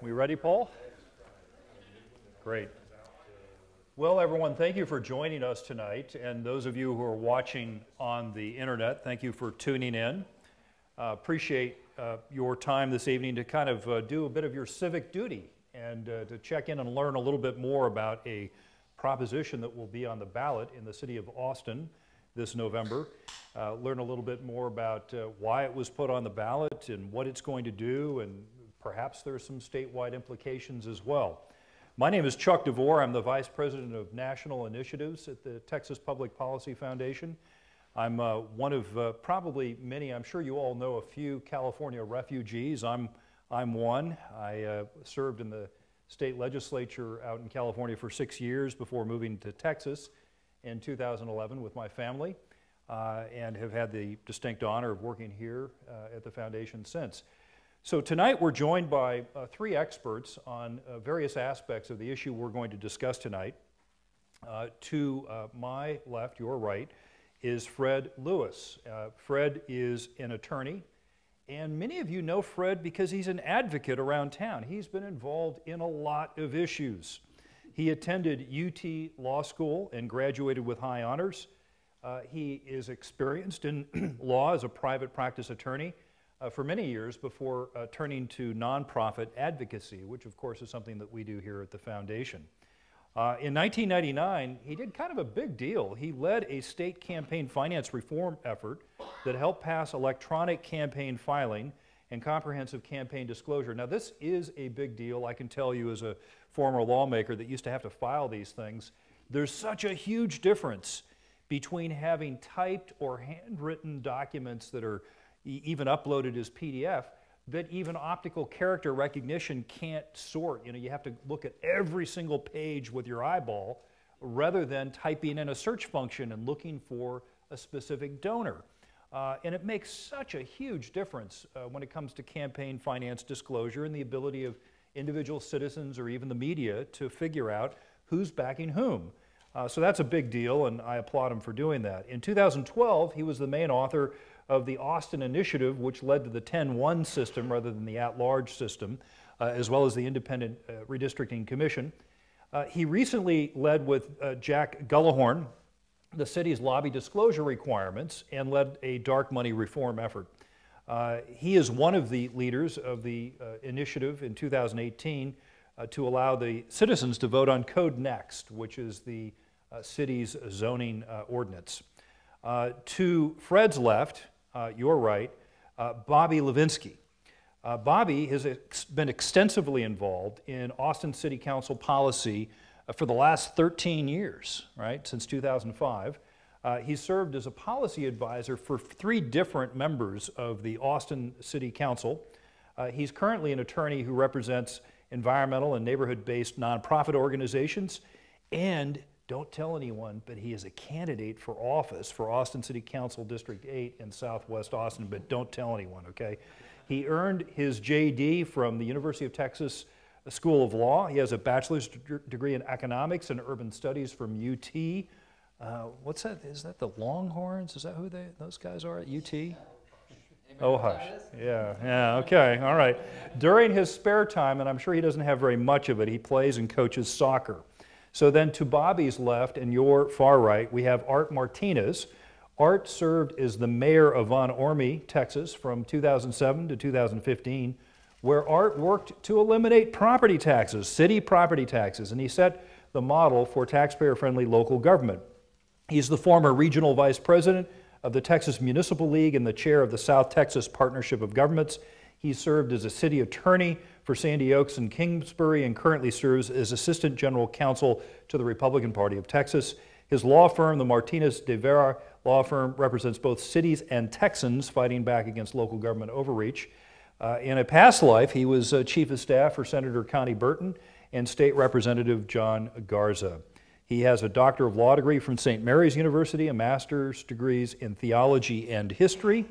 We ready, Paul? Great. Well, everyone, thank you for joining us tonight. And those of you who are watching on the internet, thank you for tuning in. Appreciate your time this evening to kind of do a bit of your civic duty and to check in and learn a little bit more about a proposition that will be on the ballot in the city of Austin this November. Learn a little bit more about why it was put on the ballot and what it's going to do, and perhaps there's some statewide implications as well. My name is Chuck DeVore. I'm the Vice President of National Initiatives at the Texas Public Policy Foundation. I'm one of probably many, I'm sure you all know a few California refugees. I'm one. I served in the state legislature out in California for 6 years before moving to Texas in 2011 with my family, and have had the distinct honor of working here at the foundation since. So tonight we're joined by three experts on various aspects of the issue we're going to discuss tonight. To my left, your right, is Fred Lewis. Fred is an attorney, and many of you know Fred because he's an advocate around town. He's been involved in a lot of issues. He attended UT Law School and graduated with high honors. He is experienced in law as a private practice attorney for many years before turning to nonprofit advocacy, which of course is something that we do here at the foundation. In 1999, he did kind of a big deal. He led a state campaign finance reform effort that helped pass electronic campaign filing and comprehensive campaign disclosure. Now, this is a big deal. I can tell you as a former lawmaker that used to have to file these things. There's such a huge difference between having typed or handwritten documents that are even uploaded as PDF that even optical character recognition can't sort. You know, you have to look at every single page with your eyeball rather than typing in a search function and looking for a specific donor. And it makes such a huge difference when it comes to campaign finance disclosure and the ability of individual citizens or even the media to figure out who's backing whom. So that's a big deal, and I applaud him for doing that. In 2012, he was the main author of the Austin Initiative, which led to the 10-1 system rather than the at-large system, as well as the Independent Redistricting Commission. He recently led with Jack Gullahorn the city's lobby disclosure requirements and led a dark money reform effort. He is one of the leaders of the initiative in 2018 to allow the citizens to vote on Code Next, which is the city's zoning ordinance. To Fred's left, your right, Bobby Levinski. Bobby has been extensively involved in Austin City Council policy for the last 13 years, right, since 2005. He served as a policy advisor for 3 different members of the Austin City Council. He's currently an attorney who represents environmental and neighborhood-based nonprofit organizations, and don't tell anyone, but he is a candidate for office for Austin City Council District 8 in Southwest Austin, but don't tell anyone, okay? He earned his JD from the University of Texas School of Law. He has a bachelor's degree in economics and urban studies from UT. What's that? Is that the Longhorns? Is that who those guys are at UT? Oh, hush. Yeah, okay, all right. During his spare time, and I'm sure he doesn't have very much of it, he plays and coaches soccer. So then to Bobby's left and your far right, we have Art Martinez. Art served as the mayor of Von Ormy, Texas from 2007 to 2015, where Art worked to eliminate property taxes, city property taxes, and he set the model for taxpayer-friendly local government. He's the former regional vice president of the Texas Municipal League and the chair of the South Texas Partnership of Governments. He served as a city attorney for Sandy Oaks and Kingsbury and currently serves as assistant general counsel to the Republican Party of Texas. His law firm, the Martinez de Vera law firm, represents both cities and Texans fighting back against local government overreach. In a past life, he was chief of staff for Senator Connie Burton and State Representative John Garza. He has a Doctor of Law degree from St. Mary's University, a master's degrees in theology and history.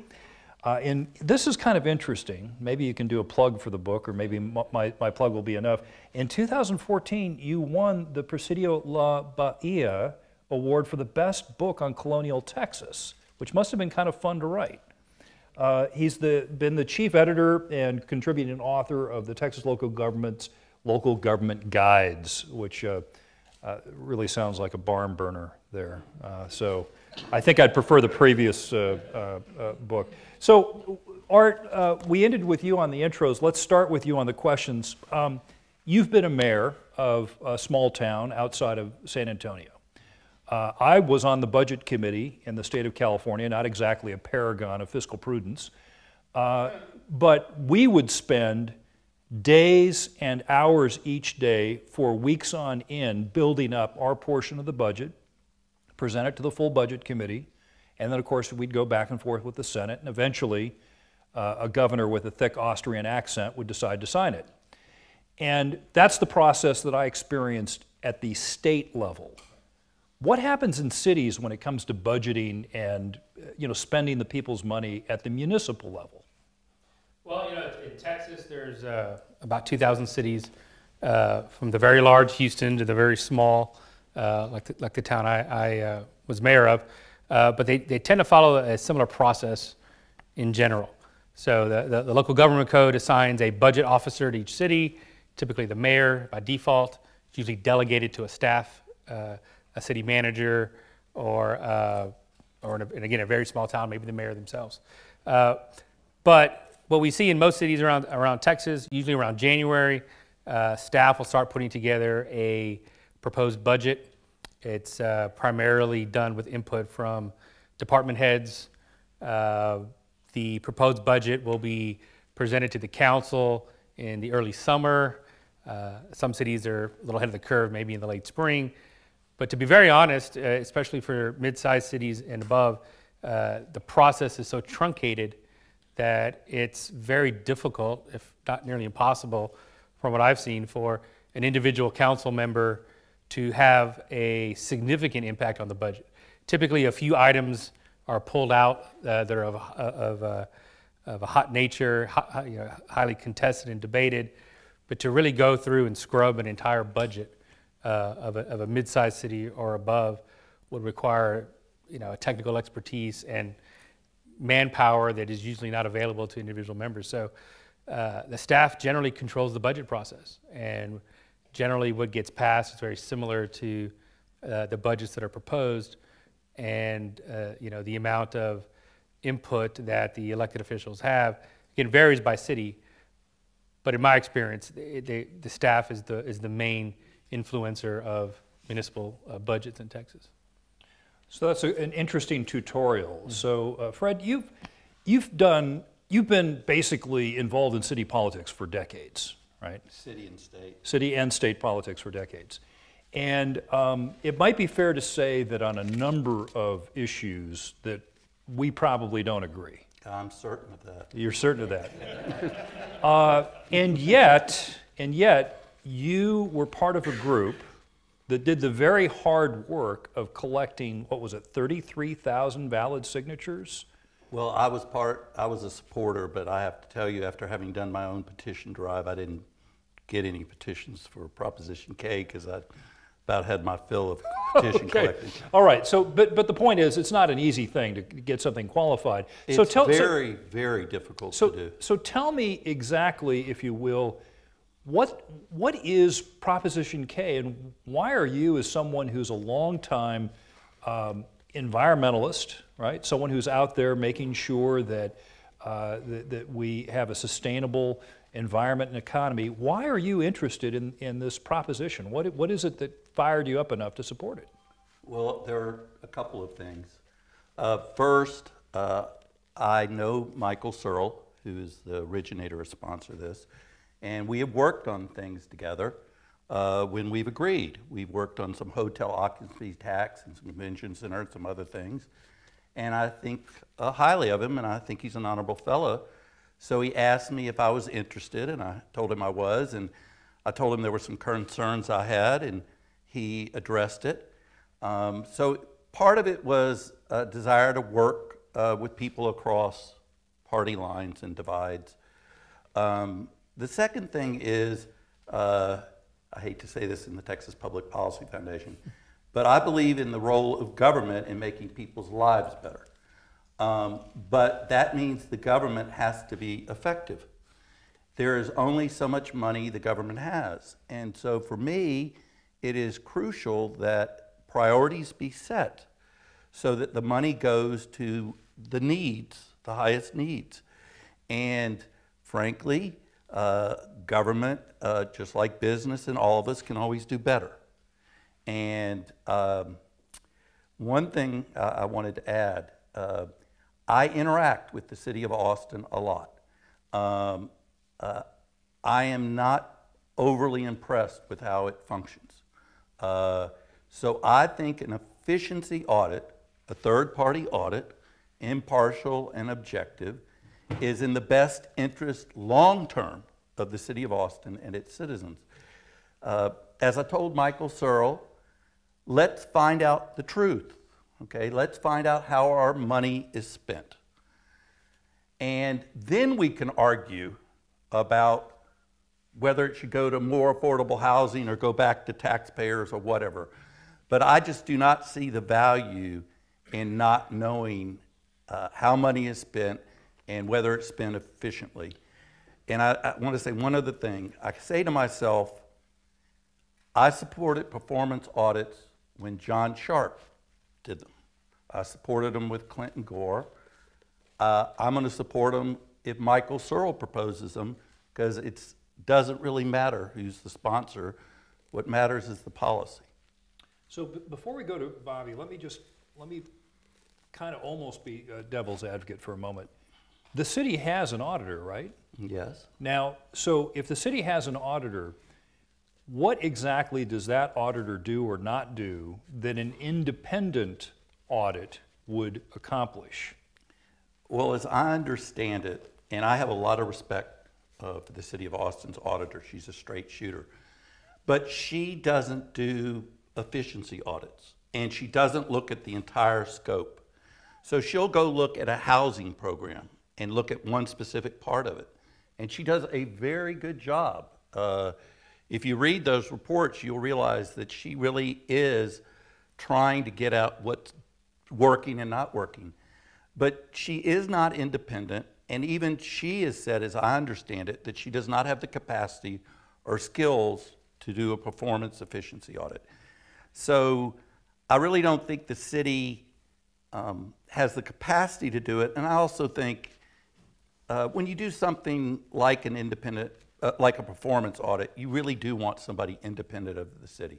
And this is kind of interesting. Maybe you can do a plug for the book, or maybe my plug will be enough. In 2014, you won the Presidio La Bahia Award for the best book on colonial Texas, which must have been kind of fun to write. He's been the chief editor and contributing author of the Texas Local Government Guides, which really sounds like a barn burner there. So I think I'd prefer the previous book. So Art, we ended with you on the intros. Let's start with you on the questions. You've been a mayor of a small town outside of San Antonio. I was on the budget committee in the state of California, not exactly a paragon of fiscal prudence, but we would spend days and hours each day for weeks on end building up our portion of the budget, present it to the full budget committee, and then of course we'd go back and forth with the Senate, and eventually a governor with a thick Austrian accent would decide to sign it. And that's the process that I experienced at the state level. What happens in cities when it comes to budgeting and spending the people's money at the municipal level? Well, in Texas, there's about 2,000 cities, from the very large Houston to the very small, like the town I was mayor of. But they tend to follow a similar process in general. So the local government code assigns a budget officer to each city, typically the mayor by default. It's usually delegated to a staff, a city manager, or and again, a very small town, maybe the mayor themselves. But what we see in most cities around Texas, usually around January, staff will start putting together a proposed budget. It's primarily done with input from department heads. The proposed budget will be presented to the council in the early summer. Some cities are a little ahead of the curve, maybe in the late spring. But to be very honest, especially for mid-sized cities and above, the process is so truncated that it's very difficult, if not nearly impossible, from what I've seen, for an individual council member to have a significant impact on the budget. Typically, a few items are pulled out that are of a hot nature, highly contested and debated, but to really go through and scrub an entire budget of a mid-sized city or above would require a technical expertise and manpower that is usually not available to individual members. So the staff generally controls the budget process, and generally what gets passed is very similar to the budgets that are proposed, and the amount of input that the elected officials have, again, varies by city, but in my experience, the staff is the main influencer of municipal budgets in Texas. So that's an interesting tutorial. So Fred, you've been basically involved in city politics for decades, right? City and state. City and state politics for decades. And it might be fair to say that on a number of issues that we probably don't agree. I'm certain of that. You're certain of that. And yet, you were part of a group that did the very hard work of collecting, 33,000 valid signatures? Well, I was a supporter, but I have to tell you, after having done my own petition drive, I didn't get any petitions for Proposition K because I about had my fill of petition collecting. All right. So, but the point is, it's not an easy thing to get something qualified. It's very difficult to do. So tell me exactly, if you will, what is Proposition K, and why are you, as someone who's a long-time environmentalist, right? Someone who's out there making sure that that we have a sustainable environment and economy. Why are you interested in this proposition? What is it that fired you up enough to support it? Well, there are a couple of things. First, I know Michael Searle, who is the originator or sponsor of this, and we have worked on things together when we've agreed. We've worked on some hotel occupancy tax and some convention center and some other things. And I think highly of him, and I think he's an honorable fellow. So he asked me if I was interested, and I told him I was, and I told him there were some concerns I had, and he addressed it. So part of it was a desire to work with people across party lines and divides. The second thing is, I hate to say this in the Texas Public Policy Foundation, but I believe in the role of government in making people's lives better. But that means the government has to be effective. There is only so much money the government has. And so for me, it is crucial that priorities be set so that the money goes to the needs, the highest needs. And frankly, government, just like business and all of us, can always do better. And one thing I wanted to add, I interact with the city of Austin a lot. I am not overly impressed with how it functions. So I think an efficiency audit, a third-party audit, impartial and objective, is in the best interest long-term of the city of Austin and its citizens. As I told Michael Searle, let's find out the truth, okay? Let's find out how our money is spent. And then we can argue about whether it should go to more affordable housing or go back to taxpayers or whatever. But I just do not see the value in not knowing how money is spent and whether it's spent efficiently. And I want to say one other thing. I say to myself, I supported performance audits when John Sharp did them. I supported them with Clinton Gore. I'm going to support them if Michael Searle proposes them, because it doesn't really matter who's the sponsor. What matters is the policy. So before we go to Bobby, let me kind of almost be a devil's advocate for a moment. The city has an auditor, right? Yes. Now, so if the city has an auditor, what exactly does that auditor do or not do that an independent audit would accomplish? Well, as I understand it, and I have a lot of respect for the city of Austin's auditor, she's a straight shooter, but she doesn't do efficiency audits, and she doesn't look at the entire scope. So she'll go look at a housing program and look at one specific part of it, and she does a very good job. If you read those reports, you'll realize that she really is trying to get out what's working and not working. But she is not independent, and even she has said, as I understand it, that she does not have the capacity or skills to do a performance efficiency audit. So I really don't think the city has the capacity to do it, and I also think when you do something like an independent, like a performance audit, you really do want somebody independent of the city.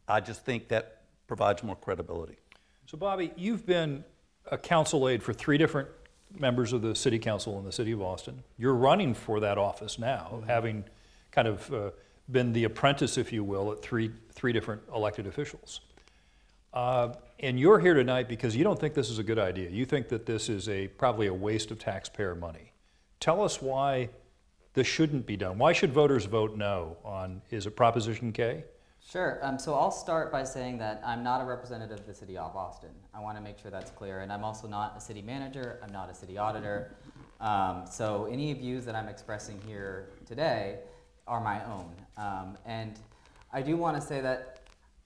I just think that provides more credibility. So Bobby, you've been a council aide for 3 different members of the city council in the city of Austin. You're running for that office now, having kind of been the apprentice, if you will, at three different elected officials. And you're here tonight because you don't think this is a good idea. You think that this is probably a waste of taxpayer money. Tell us why this shouldn't be done. Why should voters vote no on, is it Proposition K? Sure. So I'll start by saying that I'm not a representative of the city of Austin. I want to make sure that's clear. And I'm also not a city manager. I'm not a city auditor. So any views that I'm expressing here today are my own. And I do want to say that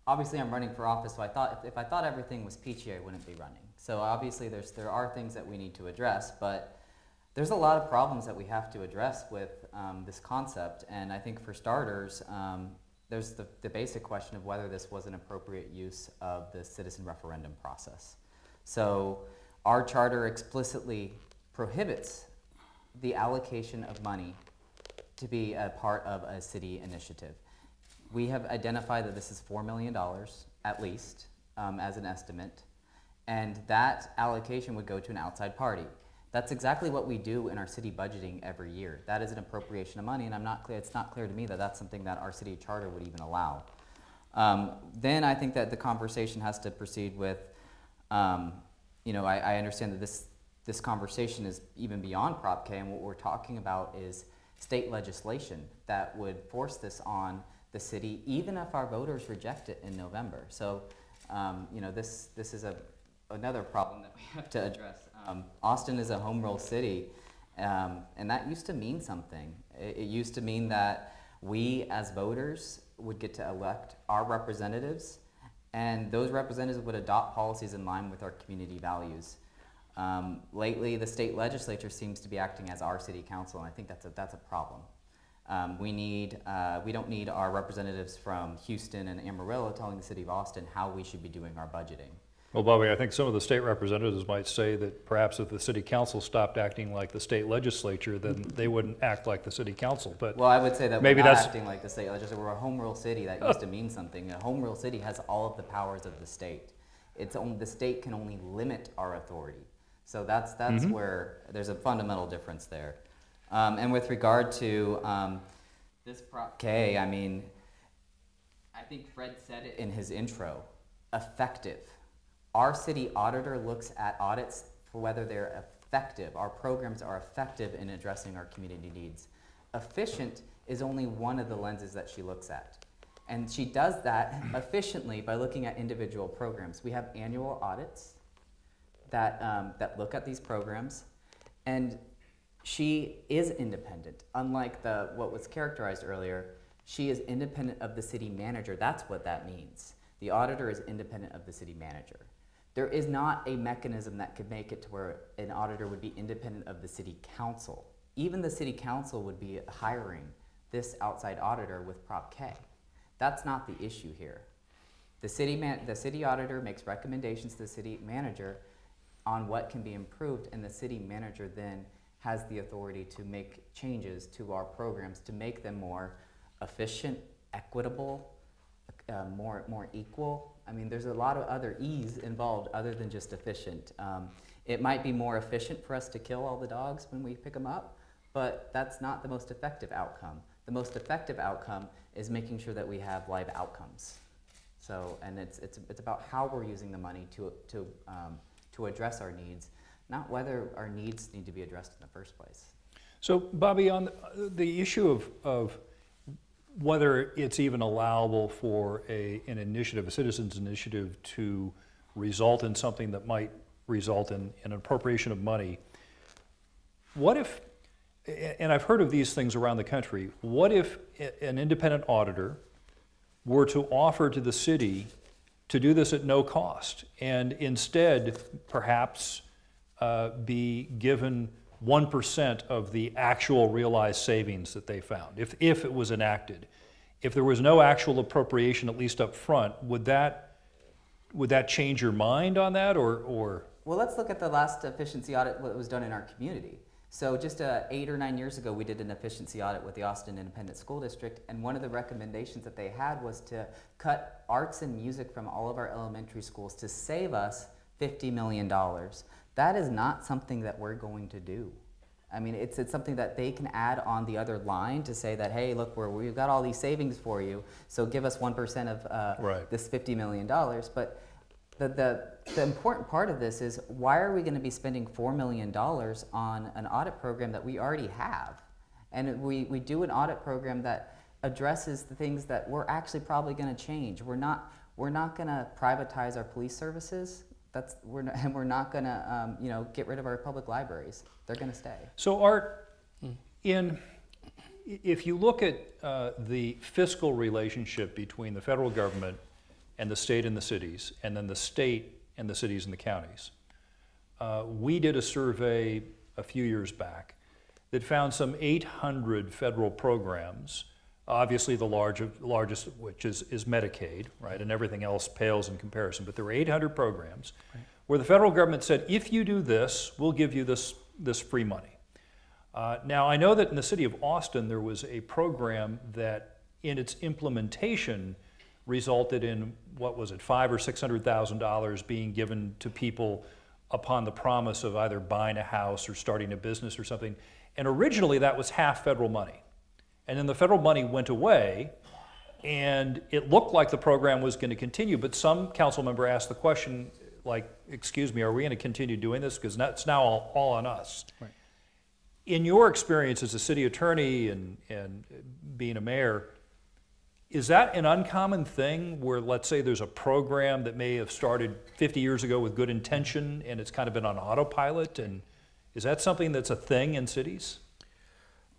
obviously I'm running for office, so I thought if I thought everything was peachy, I wouldn't be running. So obviously there are things that we need to address, but there's a lot of problems that we have to address with this concept. And I think for starters, there's the basic question of whether this was an appropriate use of the citizen referendum process. So our charter explicitly prohibits the allocation of money to be a part of a city initiative. We have identified that this is $4 million at least as an estimate, and that allocation would go to an outside party. That's exactly what we do in our city budgeting every year. That is an appropriation of money, and it's not clear to me that that's something that our city charter would even allow. Then I think that the conversation has to proceed with, you know, I understand that this conversation is even beyond Prop K, and what we're talking about is state legislation that would force this on the city, even if our voters reject it in November. So, you know, this is another problem that we have to address. Austin is a home rule city, and that used to mean something. It used to mean that we as voters would get to elect our representatives, and those representatives would adopt policies in line with our community values. Lately, the state legislature seems to be acting as our city council, and I think that's a problem. We don't need our representatives from Houston and Amarillo telling the city of Austin how we should be doing our budgeting. Well, Bobby, I think some of the state representatives might say that perhaps if the city council stopped acting like the state legislature, then they wouldn't act like the city council. But well, I would say that maybe we're not that's acting like the state legislature. We're a home rule city. That used to mean something. A home rule city has all of the powers of the state. The state can only limit our authority. So that's where there's a fundamental difference there. And with regard to this Prop K, I mean, I think Fred said it in his intro, effective. Our city auditor looks at audits for whether they're effective. Our programs are effective in addressing our community needs. Efficient is only one of the lenses that she looks at. And she does that efficiently by looking at individual programs. We have annual audits that look at these programs, and she is independent. Unlike what was characterized earlier, she is independent of the city manager. That's what that means. The auditor is independent of the city manager. There is not a mechanism that could make it to where an auditor would be independent of the city council. Even the city council would be hiring this outside auditor with Prop K. That's not the issue here. The city auditor makes recommendations to the city manager on what can be improved, and the city manager then has the authority to make changes to our programs to make them more efficient, equitable, more equal. I mean, there's a lot of other E's involved other than just efficient. It might be more efficient for us to kill all the dogs when we pick them up, but that's not the most effective outcome. The most effective outcome is making sure that we have live outcomes. So, and it's about how we're using the money to address our needs, not whether our needs need to be addressed in the first place. So, Bobby, on the issue of whether it's even allowable for an initiative, a citizen's initiative, to result in something that might result in an appropriation of money, what if, and I've heard of these things around the country, what if an independent auditor were to offer to the city to do this at no cost, and instead perhaps be given 1% of the actual realized savings that they found, if it was enacted? If there was no actual appropriation, at least up front, would that change your mind on that, or? Well, let's look at the last efficiency audit that was done in our community. So just 8 or 9 years ago, we did an efficiency audit with the Austin Independent School District, and one of the recommendations that they had was to cut arts and music from all of our elementary schools to save us $50 million. That is not something that we're going to do. I mean, it's something that they can add on the other line to say that, hey, look, we've got all these savings for you, so give us 1% of this $50 million. But the important part of this is, why are we going to be spending $4 million on an audit program that we already have? And we do an audit program that addresses the things that we're actually probably going to change. We're not going to privatize our police services. We're not going to get rid of our public libraries. They're going to stay. So, Art, if you look at the fiscal relationship between the federal government and the state and the cities, and then the state and the cities and the counties, we did a survey a few years back that found some 800 federal programs. Obviously, the largest of which is Medicaid, right, and everything else pales in comparison. But there were 800 programs where the federal government said, if you do this, we'll give you this free money. Now, I know that in the city of Austin, there was a program that, in its implementation, resulted in, what was it, $500,000 or $600,000 being given to people upon the promise of either buying a house or starting a business or something. And originally, that was half federal money. And then the federal money went away, and it looked like the program was going to continue, but some council member asked the question, like, excuse me, are we going to continue doing this? Because that's now all on us. Right. In your experience as a city attorney and being a mayor, is that an uncommon thing where, let's say, there's a program that may have started 50 years ago with good intention and it's kind of been on autopilot? And is that something that's a thing in cities?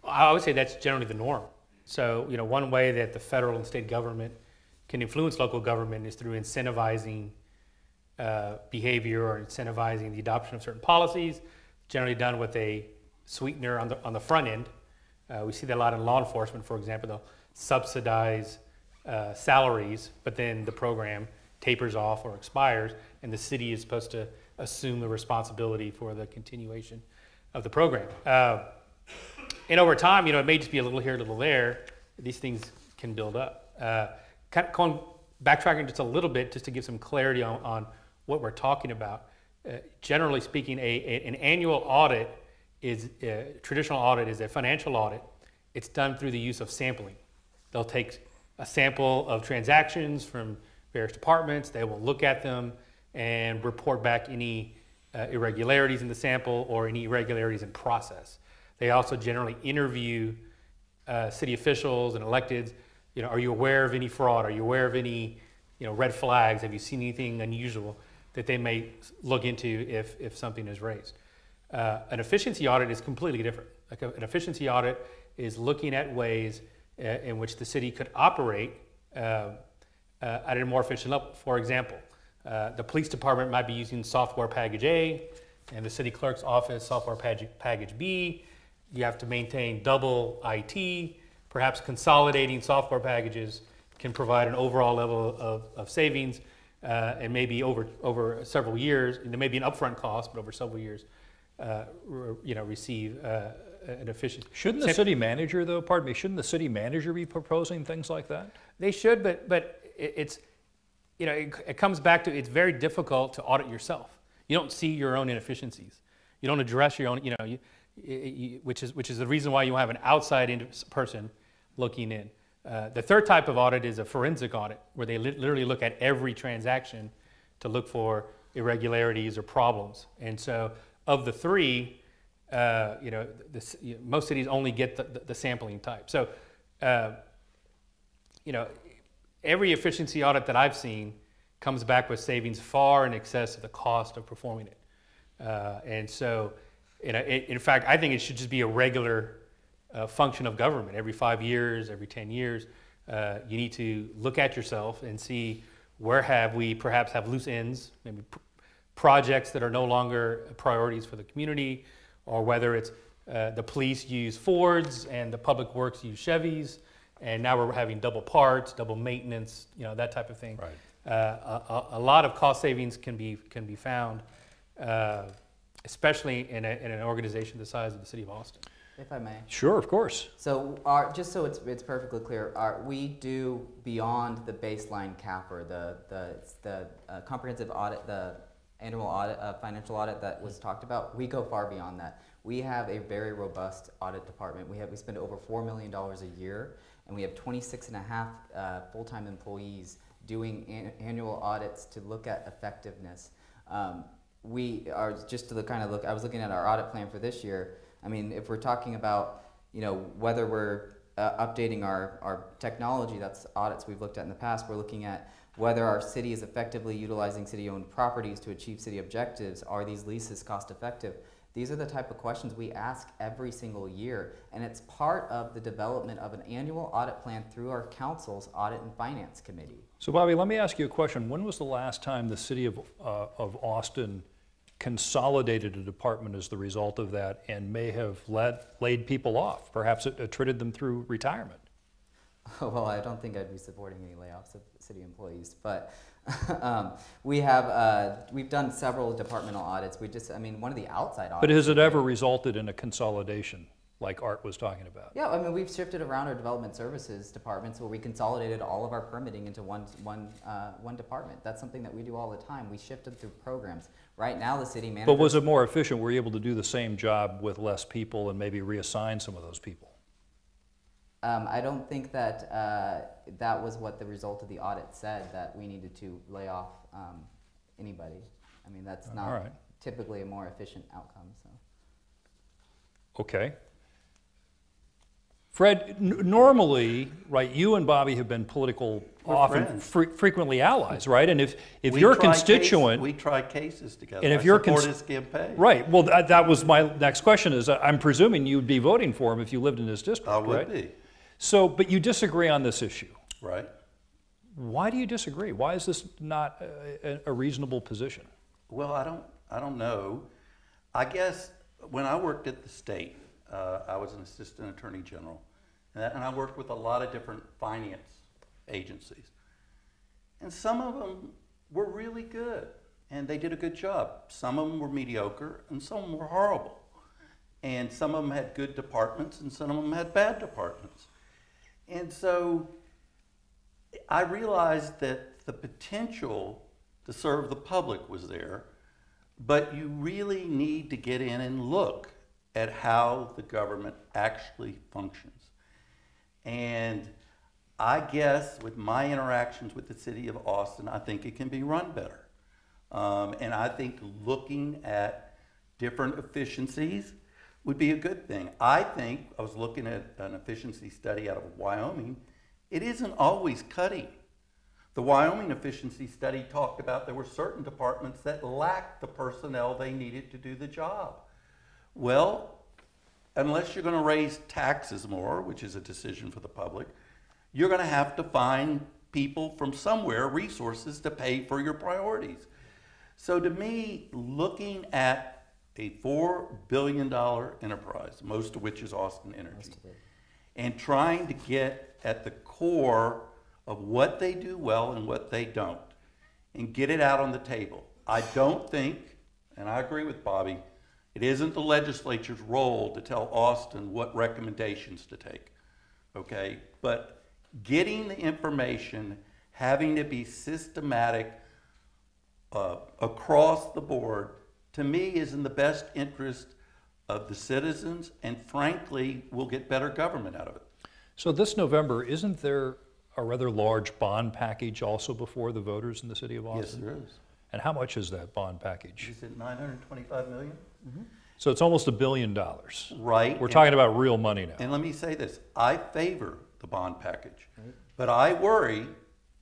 I would say that's generally the norm. So, one way that the federal and state government can influence local government is through incentivizing behavior or incentivizing the adoption of certain policies, generally done with a sweetener on the front end. We see that a lot in law enforcement, for example. They'll subsidize salaries, but then the program tapers off or expires, and the city is supposed to assume the responsibility for the continuation of the program. And over time, it may just be a little here, a little there. These things can build up. Backtracking just a little bit, just to give some clarity on what we're talking about. Generally speaking, an annual audit traditional audit is a financial audit. It's done through the use of sampling. They'll take a sample of transactions from various departments. They will look at them and report back any irregularities in the sample or any irregularities in process. They also generally interview city officials and electeds. Are you aware of any fraud? Are you aware of any red flags? Have you seen anything unusual that they may look into if something is raised? An efficiency audit is completely different. An efficiency audit is looking at ways in which the city could operate at a more efficient level. For example, the police department might be using software package A, and the city clerk's office software package B. You have to maintain double IT. Perhaps consolidating software packages can provide an overall level of savings, and maybe over several years. And there may be an upfront cost, but over several years, receive an efficient. Shouldn't the city manager, though? Pardon me. Shouldn't the city manager be proposing things like that? They should, but it's it comes back to it's very difficult to audit yourself. You don't see your own inefficiencies. You don't address your own. Which is the reason why you have an outside person looking in. The third type of audit is a forensic audit, where they literally look at every transaction to look for irregularities or problems. And so, of the three, most cities only get the sampling type. So, every efficiency audit that I've seen comes back with savings far in excess of the cost of performing it. And so, in fact, I think it should just be a regular function of government. Every 5 years, every 10 years, you need to look at yourself and see where we perhaps have loose ends, maybe projects that are no longer priorities for the community, or whether it's the police use Fords and the public works use Chevys, and now we're having double parts, double maintenance, that type of thing. Right. A lot of cost savings can be found, especially in an organization the size of the city of Austin. If I may. Sure, of course. So just so it's perfectly clear, we do beyond the baseline CAPR, the comprehensive audit, the annual audit, financial audit that was talked about. We go far beyond that. We have a very robust audit department. We spend over $4 million a year, and we have 26 and a half full-time employees doing annual audits to look at effectiveness. We are just to kind of look. I was looking at our audit plan for this year. I mean, if we're talking about, whether we're updating our technology, that's audits we've looked at in the past. We're looking at whether our city is effectively utilizing city-owned properties to achieve city objectives. Are these leases cost-effective? These are the type of questions we ask every single year, and it's part of the development of an annual audit plan through our council's Audit and Finance Committee. So, Bobby, let me ask you a question. When was the last time the city of Austin consolidated a department as the result of that, and may have laid people off? Perhaps it attributed them through retirement. Well, I don't think I'd be supporting any layoffs of city employees, but we've done several departmental audits. One of the outside audits. But has it ever resulted in a consolidation, like Art was talking about? Yeah, we've shifted around our development services departments where we consolidated all of our permitting into one department. That's something that we do all the time. We shifted through programs. Right now, the city manager. But was it more efficient? Were you able to do the same job with less people and maybe reassign some of those people? I don't think that that was what the result of the audit said, that we needed to lay off anybody. That's not typically a more efficient outcome. So. Okay. Fred, normally, right, you and Bobby have been political, often frequently allies, right? And if your constituent... we try cases together. And if I your support his campaign. Right. Well, that was my next question, is I'm presuming you'd be voting for him if you lived in his district, I would right? be. So, but you disagree on this issue. Right. Why do you disagree? Why is this not a reasonable position? Well, I don't know. I guess when I worked at the state, I was an assistant attorney general, and I worked with a lot of different finance agencies. And some of them were really good, and they did a good job. Some of them were mediocre, and some of them were horrible. And some of them had good departments, and some of them had bad departments. And so I realized that the potential to serve the public was there, but you really need to get in and look at how the government actually functions. And I guess with my interactions with the city of Austin, I think it can be run better. And I think looking at different efficiencies would be a good thing. I think, I was looking at an efficiency study out of Wyoming, it isn't always cutting. The Wyoming efficiency study talked about there were certain departments that lacked the personnel they needed to do the job. Well, unless you're going to raise taxes more, which is a decision for the public, you're going to have to find people from somewhere, resources to pay for your priorities. So to me, looking at a $4 billion enterprise, most of which is Austin Energy, and trying to get at the core of what they do well and what they don't, and get it out on the table. I don't think, and I agree with Bobby, it isn't the legislature's role to tell Austin what recommendations to take, okay? But getting the information, having to be systematic across the board, to me is in the best interest of the citizens, and frankly, we'll get better government out of it. So this November, isn't there a rather large bond package also before the voters in the city of Austin? Yes, there is. And how much is that bond package? Is it $925 million? Mm-hmm. So it's almost $1 billion. Right. We're talking about real money now. And let me say this, I favor the bond package, but I worry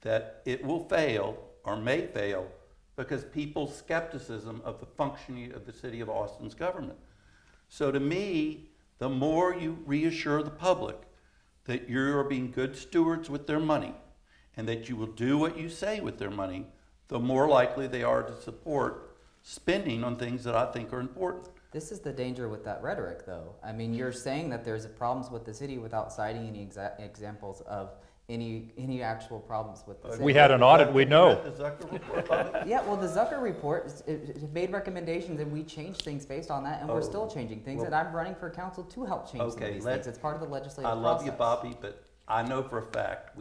that it will fail or may fail because people's skepticism of the functioning of the city of Austin's government. So to me, the more you reassure the public that you're being good stewards with their money and that you will do what you say with their money, the more likely they are to support spending on things that I think are important. This is the danger with that rhetoric, though. I mean, you're saying that there's problems with the city without citing any examples of any actual problems with the city. We had an audit, we know. The Zucker report, Bobby? Yeah, well, the Zucker report it made recommendations, and we changed things based on that, and we're still changing things. Well, and I'm running for council to help change some of these things. It's part of the legislative process. I love you, Bobby, but I know for a fact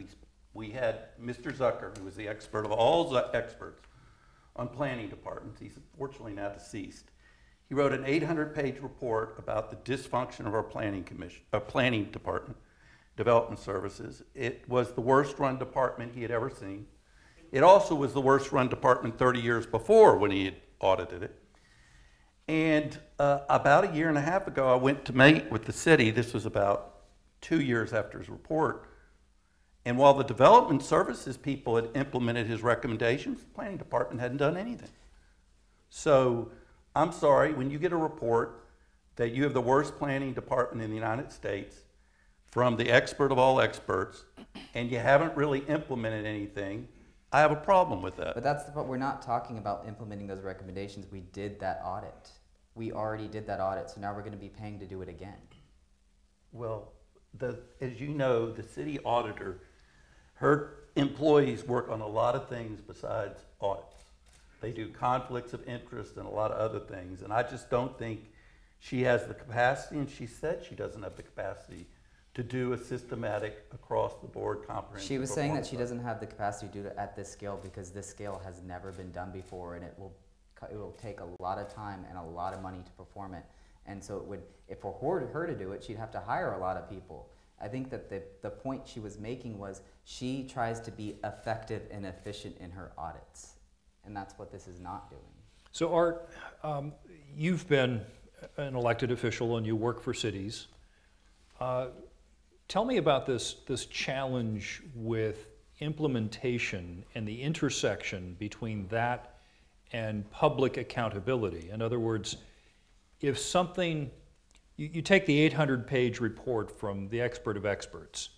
we had Mr. Zucker, who was the expert of all experts on planning departments. He's fortunately now deceased. He wrote an 800-page report about the dysfunction of our planning department, development services. It was the worst run department he had ever seen. It also was the worst run department 30 years before when he had audited it. And about a year and a half ago, I went to meet with the city. This was about 2 years after his report. And while the development services people had implemented his recommendations, the planning department hadn't done anything. So I'm sorry, when you get a report that you have the worst planning department in the United States from the expert of all experts, and you haven't really implemented anything, I have a problem with that. But that's the part. We're not talking about implementing those recommendations. We did that audit. We already did that audit, so now we're going to be paying to do it again. Well, as you know, the city auditor, her employees work on a lot of things besides audits. They do conflicts of interest and a lot of other things, and I just don't think she has the capacity, and she said she doesn't have the capacity to do a systematic, across-the-board comprehensive. She was saying that she doesn't have the capacity to do it at this scale because this scale has never been done before, and it will take a lot of time and a lot of money to perform it. And so it would, if for her to do it, she'd have to hire a lot of people. I think that the point she was making was she tries to be effective and efficient in her audits. And that's what this is not doing. So Art, you've been an elected official and you work for cities. Tell me about this challenge with implementation and the intersection between that and public accountability. In other words, if something, you take the 800-page report from the expert of experts,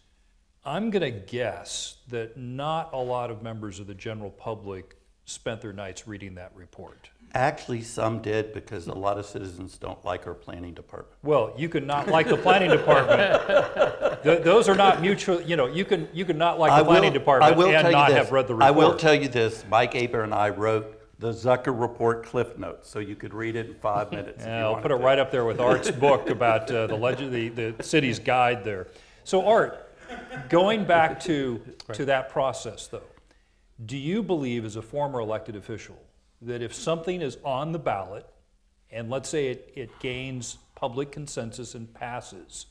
I'm going to guess that not a lot of members of the general public spent their nights reading that report. Actually, some did, because a lot of citizens don't like our planning department. Well, you can not like the planning department. Those are not mutual, you know, you can not like the planning department and not have read the report. I will tell you this, Mike Aber and I wrote the Zucker Report Cliff Notes, so you could read it in 5 minutes. Yeah, I'll put it right up there with Art's book about the city's guide there. So Art, going back to that process though, do you believe as a former elected official that if something is on the ballot, and let's say it gains public consensus and passes,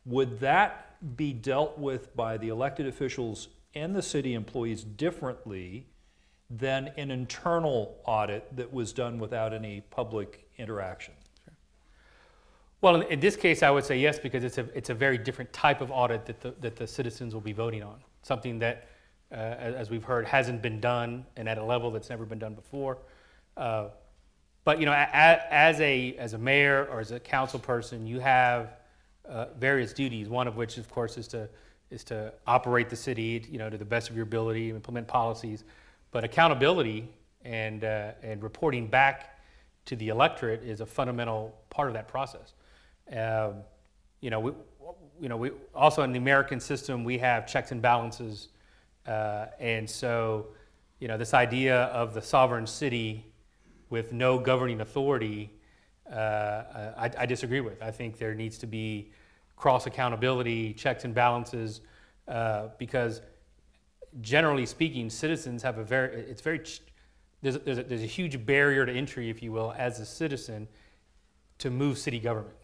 would that be dealt with by the elected officials and the city employees differently than an internal audit that was done without any public interaction? Well, in this case, I would say yes, because it's a very different type of audit that the citizens will be voting on. Something that, as we've heard, hasn't been done and at a level that's never been done before. But you know, as a mayor or as a council person, you have various duties. One of which, of course, is to operate the city, you know, to the best of your ability, implement policies. But accountability and reporting back to the electorate is a fundamental part of that process. We also in the American system we have checks and balances, and so you know, this idea of the sovereign city with no governing authority, I disagree with. I think there needs to be cross accountability, checks and balances, because generally speaking, citizens have there's a huge barrier to entry, if you will, as a citizen to move city government.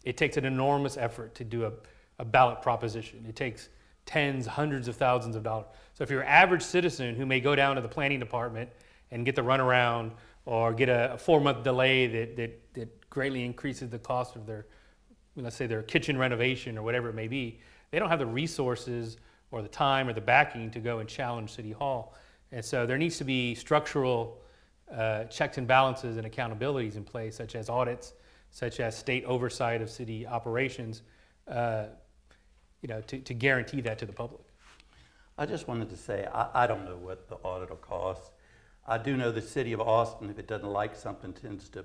It takes an enormous effort to do a ballot proposition. It takes tens, hundreds of thousands of dollars. So if you're an average citizen who may go down to the planning department and get the runaround or get a 4-month delay that greatly increases the cost of their, let's say, their kitchen renovation or whatever it may be, they don't have the resources or the time or the backing to go and challenge City Hall. And so there needs to be structural checks and balances and accountabilities in place, such as audits, such as state oversight of city operations, to guarantee that to the public. I just wanted to say, I don't know what the audit will cost. I do know the city of Austin, if it doesn't like something, tends to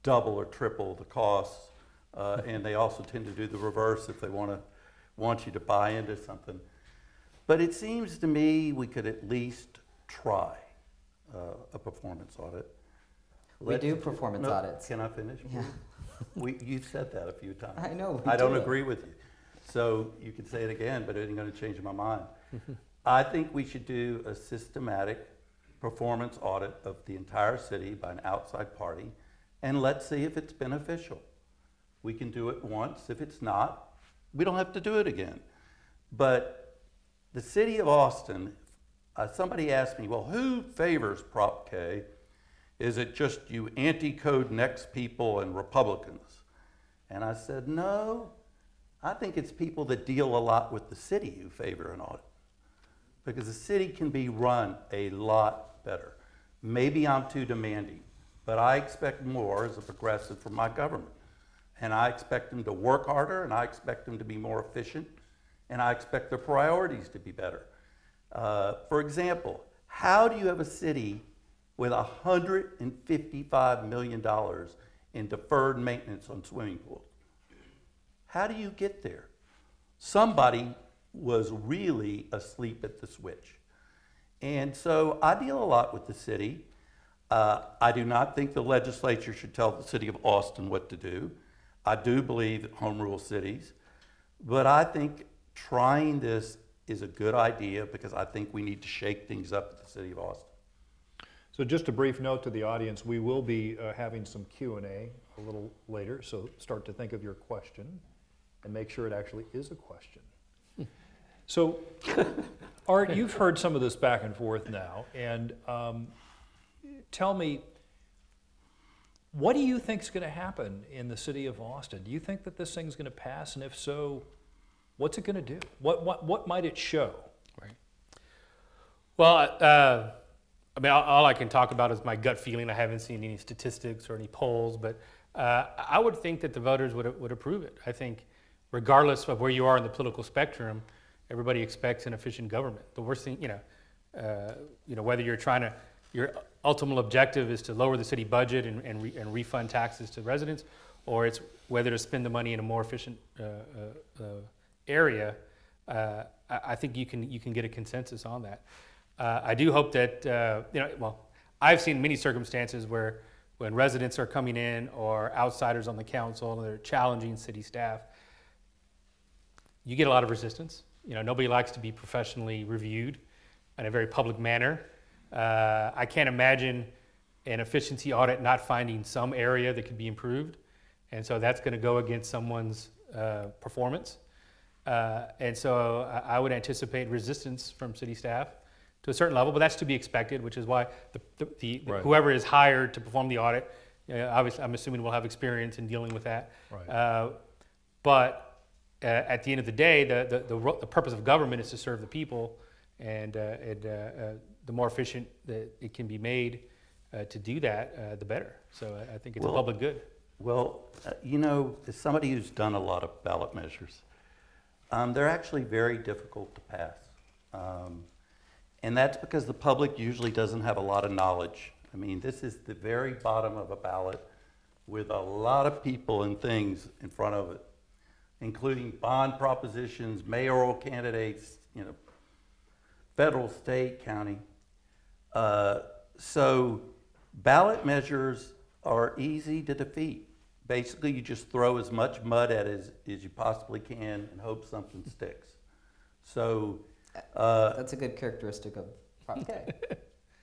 double or triple the costs, and they also tend to do the reverse if they want you to buy into something. But it seems to me we could at least try a performance audit. We do performance audits. Can I finish? Yeah. You've said that a few times. I know. I don't agree with you. So you can say it again, but it ain't going to change my mind. I think we should do a systematic performance audit of the entire city by an outside party, and let's see if it's beneficial. We can do it once. If it's not, we don't have to do it again. But the city of Austin, somebody asked me, well, who favors Prop K? Is it just you anti-code next people and Republicans? And I said, no, I think it's people that deal a lot with the city who favor an audit. Because the city can be run a lot better. Maybe I'm too demanding, but I expect more as a progressive from my government. And I expect them to work harder, and I expect them to be more efficient, and I expect their priorities to be better. For example, how do you have a city with $155 million in deferred maintenance on swimming pools? How do you get there? Somebody was really asleep at the switch. And so I deal a lot with the city. I do not think the legislature should tell the city of Austin what to do. I do believe in home rule cities, but I think trying this is a good idea because I think we need to shake things up at the city of Austin. So just a brief note to the audience, we will be having some Q&A a little later, so start to think of your question and make sure it actually is a question. So, Art, you've heard some of this back and forth now, and tell me, what do you think is going to happen in the city of Austin? Do you think that this thing's going to pass, and if so, what's it going to do? What might it show? Right. Well, I mean, all I can talk about is my gut feeling. I haven't seen any statistics or any polls, but I would think that the voters would approve it. I think regardless of where you are in the political spectrum, everybody expects an efficient government. The worst thing, whether you're trying to, your ultimate objective is to lower the city budget and refund taxes to residents, or it's whether to spend the money in a more efficient area. I think you can get a consensus on that. I do hope that I've seen many circumstances where when residents are coming in or outsiders on the council and they're challenging city staff, you get a lot of resistance. Nobody likes to be professionally reviewed in a very public manner. I can't imagine an efficiency audit not finding some area that could be improved. And so that's going to go against someone's performance. And so I would anticipate resistance from city staff to a certain level, but that's to be expected, which is why Right. whoever is hired to perform the audit, obviously I'm assuming will have experience in dealing with that. Right. But at the end of the day, the purpose of government is to serve the people, and the more efficient that it can be made to do that, the better. So I think it's a public good. Well, as somebody who's done a lot of ballot measures, they're actually very difficult to pass. And that's because the public usually doesn't have a lot of knowledge. I mean, this is the very bottom of a ballot with a lot of people and things in front of it, including bond propositions, mayoral candidates, federal, state, county. So ballot measures are easy to defeat. Basically, you just throw as much mud at it as you possibly can and hope something sticks. So that's a good characteristic of Prop K.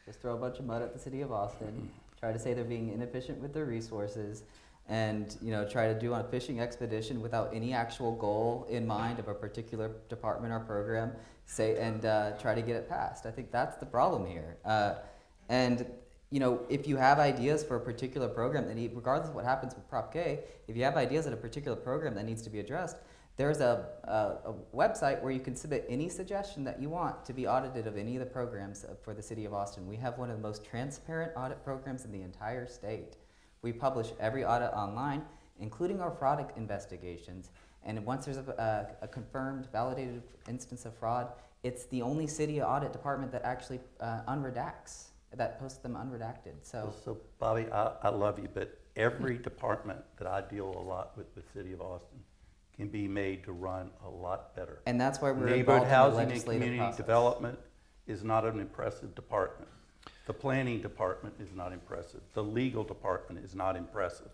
Just throw a bunch of mud at the city of Austin, try to say they're being inefficient with their resources, and try to do a fishing expedition without any actual goal in mind of a particular department or program, and try to get it passed. I think that's the problem here. And if you have ideas for a particular program, regardless of what happens with Prop K, if you have ideas at a particular program that needs to be addressed, there's a website where you can submit any suggestion that you want to be audited of any of the programs for the city of Austin. We have one of the most transparent audit programs in the entire state. We publish every audit online, including our fraud investigations. And once there's a confirmed, validated instance of fraud, it's the only city audit department that actually unredacts, that posts them unredacted. So Bobby, I love you, but every department that I deal a lot with the city of Austin can be made to run a lot better. And that's why we're Neighborhood involved in the housing and legislative community process. development is not an impressive department. The planning department is not impressive. The legal department is not impressive.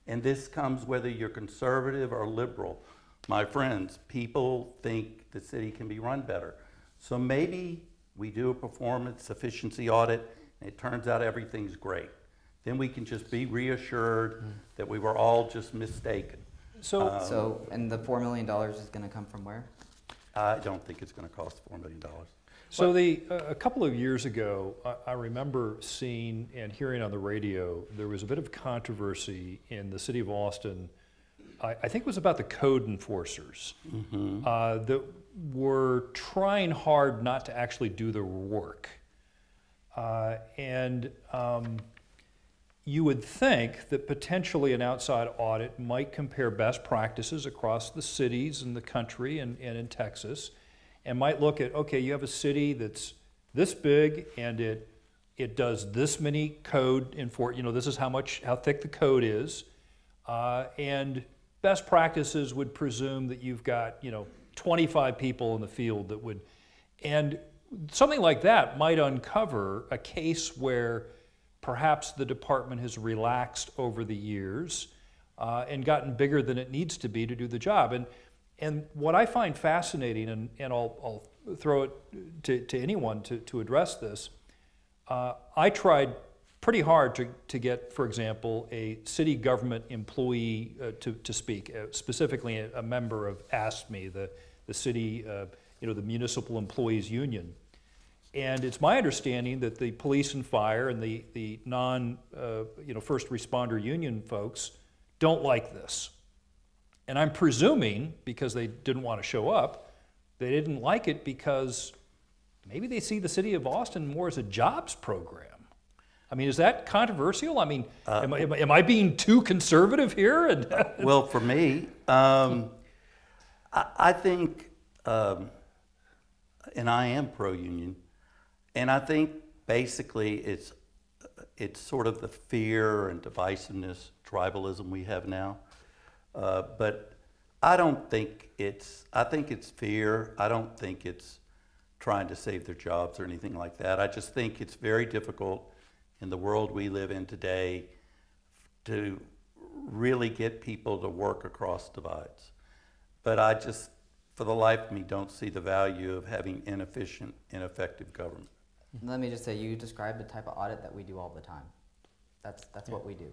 And this comes whether you're conservative or liberal. My friends, people think the city can be run better. So maybe we do a performance efficiency audit and it turns out everything's great. Then we can just be reassured that we were all just mistaken. And the $4 million is going to come from where? I don't think it's going to cost $4 million. So a couple of years ago, I remember seeing and hearing on the radio, there was a bit of controversy in the city of Austin. I think it was about the code enforcers that were trying hard not to actually do their work. You would think that potentially an outside audit might compare best practices across the cities in the country and in Texas, and might look at, okay, you have a city that's this big and it does this many code this is how thick the code is, and best practices would presume that you've got 25 people in the field that would, and something like that might uncover a case where perhaps the department has relaxed over the years and gotten bigger than it needs to be to do the job. And what I find fascinating, and I'll throw it to anyone to address this, I tried pretty hard to get, for example, a city government employee to speak, specifically a member of ASME, the city, the Municipal Employees Union. And it's my understanding that the police and fire and the first responder union folks don't like this. And I'm presuming, because they didn't want to show up, they didn't like it because maybe they see the city of Austin more as a jobs program. I mean, is that controversial? I mean, am I being too conservative here? Well, for me, I think and I am pro-union, and I think basically it's sort of the fear and divisiveness, tribalism we have now. But I don't think I think it's fear. I don't think it's trying to save their jobs or anything like that. I just think it's very difficult in the world we live in today to really get people to work across divides. But I just, for the life of me, don't see the value of having inefficient, ineffective government. Let me just say, you described the type of audit that we do all the time. That's what we do.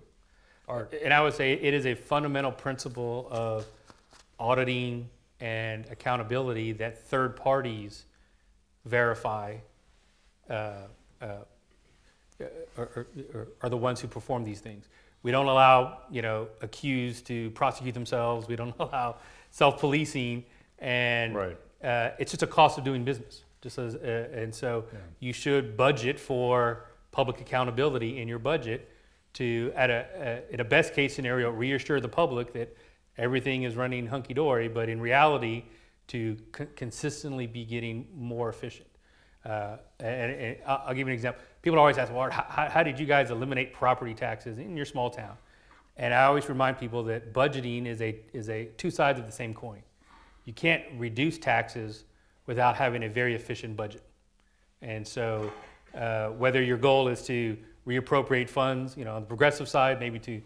And I would say it is a fundamental principle of auditing and accountability that third parties verify are the ones who perform these things. We don't allow, accused to prosecute themselves. We don't allow self-policing, and Right. It's just a cost of doing business. And so you should budget for public accountability in your budget to, in a best case scenario, reassure the public that everything is running hunky-dory, but in reality, to consistently be getting more efficient. And I'll give you an example. People always ask, well, how did you guys eliminate property taxes in your small town? And I always remind people that budgeting is two sides of the same coin. You can't reduce taxes without having a very efficient budget. And so whether your goal is to reappropriate funds, on the progressive side, maybe to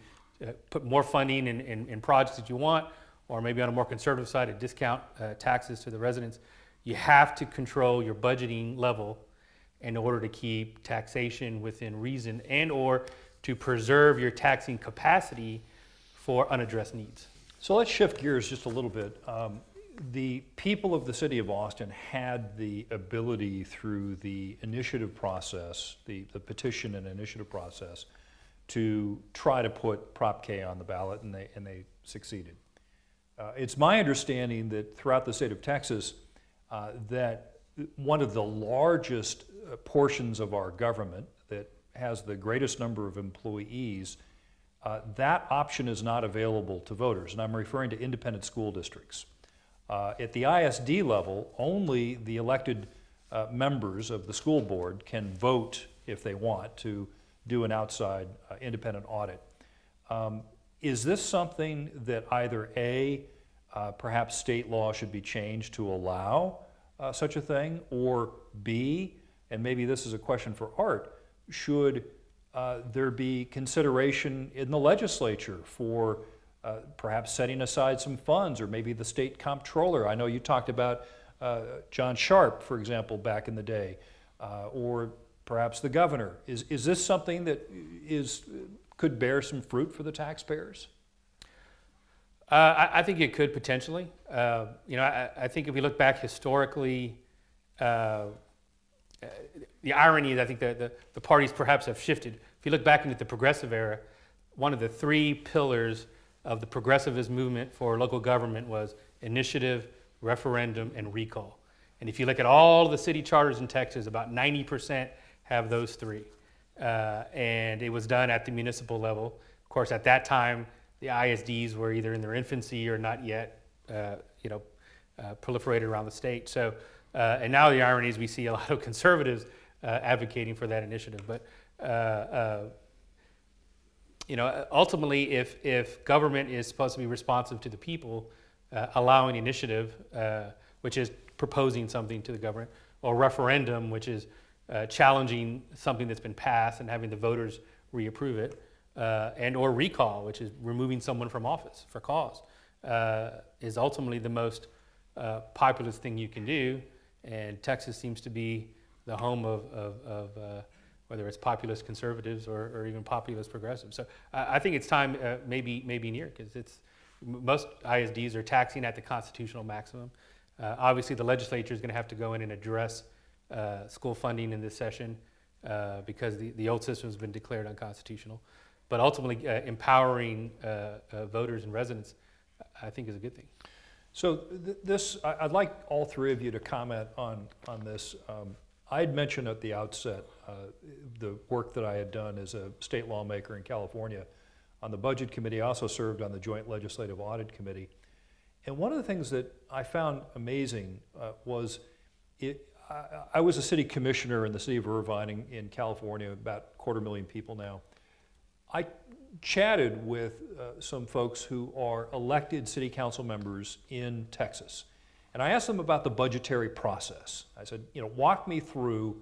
put more funding in projects that you want, or maybe on a more conservative side, to discount taxes to the residents, you have to control your budgeting level in order to keep taxation within reason and or to preserve your taxing capacity for unaddressed needs. So let's shift gears just a little bit. The people of the city of Austin had the ability through the initiative process, the petition and initiative process, to try to put Prop K on the ballot, and they succeeded. It's my understanding that throughout the state of Texas, that one of the largest portions of our government that has the greatest number of employees, that option is not available to voters, and I'm referring to independent school districts. At the ISD level, only the elected members of the school board can vote if they want to do an outside independent audit. Is this something that either A, perhaps state law should be changed to allow such a thing, or B, and maybe this is a question for Art, should there be consideration in the legislature for perhaps setting aside some funds, or maybe the state comptroller? I know you talked about John Sharp, for example, back in the day, or perhaps the governor. Is this something that could bear some fruit for the taxpayers? I think it could potentially. I think if we look back historically, the irony is I think the parties perhaps have shifted. If you look back into the progressive era, one of the three pillars of the progressivist movement for local government was initiative, referendum, and recall. And if you look at all the city charters in Texas, about 90% have those three. And it was done at the municipal level. Of course, at that time, the ISDs were either in their infancy or not yet, proliferated around the state. So, and now the irony is we see a lot of conservatives advocating for that initiative. But ultimately, if government is supposed to be responsive to the people, allowing initiative, which is proposing something to the government, or referendum, which is challenging something that's been passed and having the voters reapprove it, and or recall, which is removing someone from office for cause, is ultimately the most populist thing you can do. And Texas seems to be the home of whether it's populist conservatives or even populist progressives. So I think it's time, maybe near, because most ISDs are taxing at the constitutional maximum. Obviously, the legislature is going to have to go in and address school funding in this session because the old system has been declared unconstitutional. But ultimately, empowering voters and residents, I think, is a good thing. So I'd like all three of you to comment on this. I'd mentioned at the outset the work that I had done as a state lawmaker in California on the Budget Committee. I also served on the Joint Legislative Audit Committee. And one of the things that I found amazing was I was a city commissioner in the city of Irvine in California, about 250,000 people now. I chatted with some folks who are elected city council members in Texas. And I asked them about the budgetary process. I said, you know, walk me through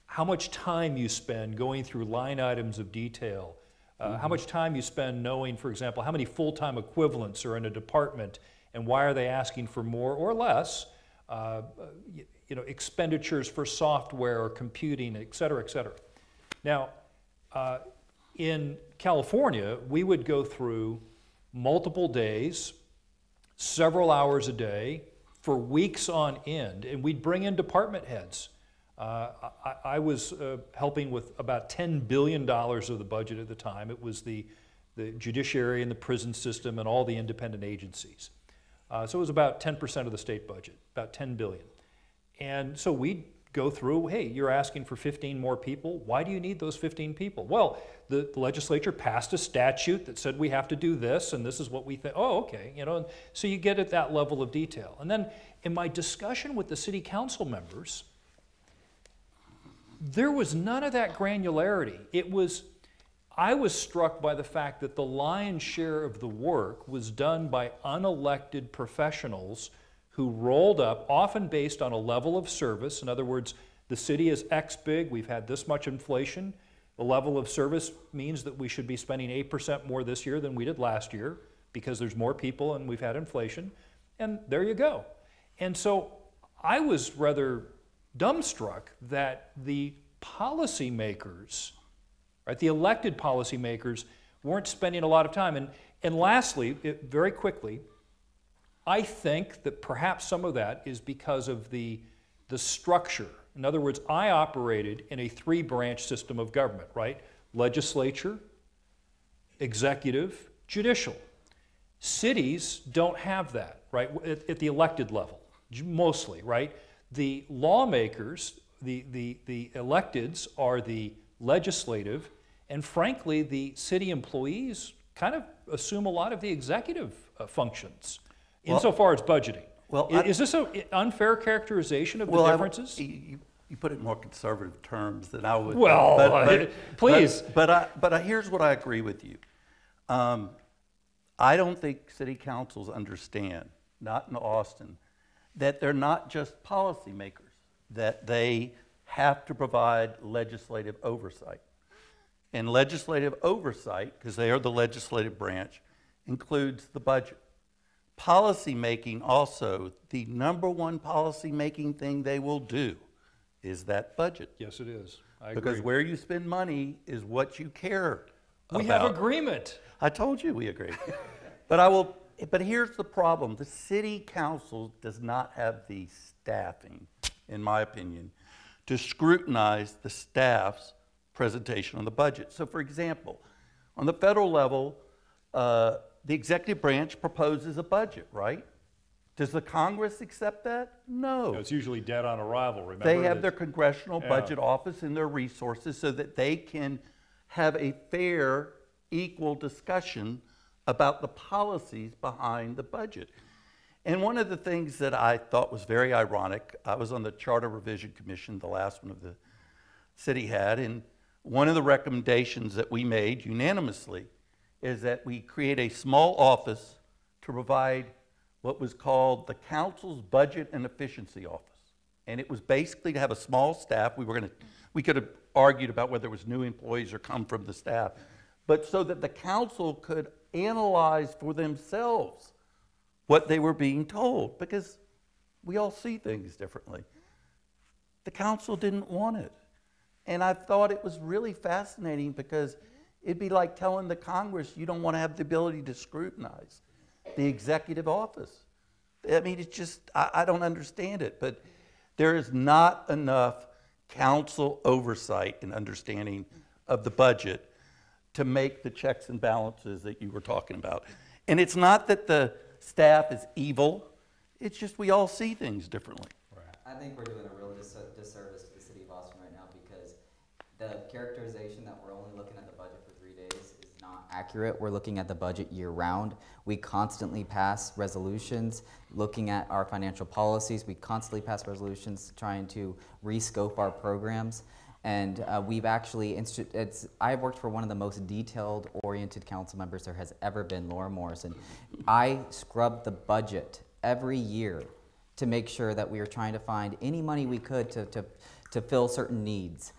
how much time you spend going through line items of detail, how much time you spend knowing, for example, how many full-time equivalents are in a department and why are they asking for more or less, you know, expenditures for software or computing, et cetera, et cetera. Now, in California, we would go through multiple days, several hours a day, for weeks on end, and we'd bring in department heads. I was helping with about $10 billion of the budget at the time. It was the judiciary and the prison system and all the independent agencies. So it was about 10% of the state budget, about $10 billion. And so we'd go through, hey, you're asking for 15 more people. Why do you need those 15 people? Well, the legislature passed a statute that said we have to do this, and this is what we think. Oh, okay, you know, so you get at that level of detail. And then in my discussion with the city council members, there was none of that granularity. I was struck by the fact that the lion's share of the work was done by unelected professionals who rolled up, often based on a level of service. In other words, the city is X big, we've had this much inflation. The level of service means that we should be spending 8% more this year than we did last year because there's more people and we've had inflation. And there you go. And so I was rather dumbstruck that the policymakers, right, the elected policymakers, weren't spending a lot of time. And lastly, very quickly, I think that perhaps some of that is because of the structure. In other words, I operated in a 3-branch system of government, right? Legislature, executive, judicial. Cities don't have that, right, at the elected level, mostly, right? The lawmakers, the electeds are the legislative, and frankly, the city employees kind of assume a lot of the executive functions. Insofar as budgeting. Well, is this an unfair characterization of the differences? You put it in more conservative terms than I would. Well, please. But here's what I agree with you. I don't think city councils understand, not in Austin, that they're not just policymakers, that they have to provide legislative oversight. And legislative oversight, because they are the legislative branch, includes the budget. Policy making also, the #1 policy making thing they will do is that budget. Yes, it is. I agree. Because where you spend money is what you care about. We have agreement. I told you we agree. But here's the problem. The city council does not have the staffing, in my opinion, to scrutinize the staff's presentation on the budget. So for example, on the federal level, the executive branch proposes a budget, right? Does the Congress accept that? No. It's usually dead on arrival, remember? They have their congressional budget office and their resources so that they can have a fair, equal discussion about the policies behind the budget. And one of the things that I thought was very ironic, I was on the Charter Revision Commission, the last one of the city had, and one of the recommendations that we made unanimously is that we create a small office to provide what was called the council's budget and efficiency office. And it was basically to have a small staff. We could have argued about whether it was new employees or come from the staff, but so that the council could analyze for themselves what they were being told, because we all see things differently. The council didn't want it. And I thought it was really fascinating because it'd be like telling the Congress you don't want to have the ability to scrutinize the executive office. I mean, it's just, I don't understand it, but there is not enough council oversight and understanding of the budget to make the checks and balances that you were talking about. And it's not that the staff is evil, it's just we all see things differently. I think we're doing a real disservice to the city of Austin right now because the characterization that we're only looking at the budget for 3 days is not accurate. We're looking at the budget year round. We constantly pass resolutions looking at our financial policies. We constantly pass resolutions trying to rescope our programs. And we've actually, I've worked for one of the most detailed oriented council members there has ever been, Laura Morrison. I scrubbed the budget every year to make sure that we were trying to find any money we could to fill certain needs.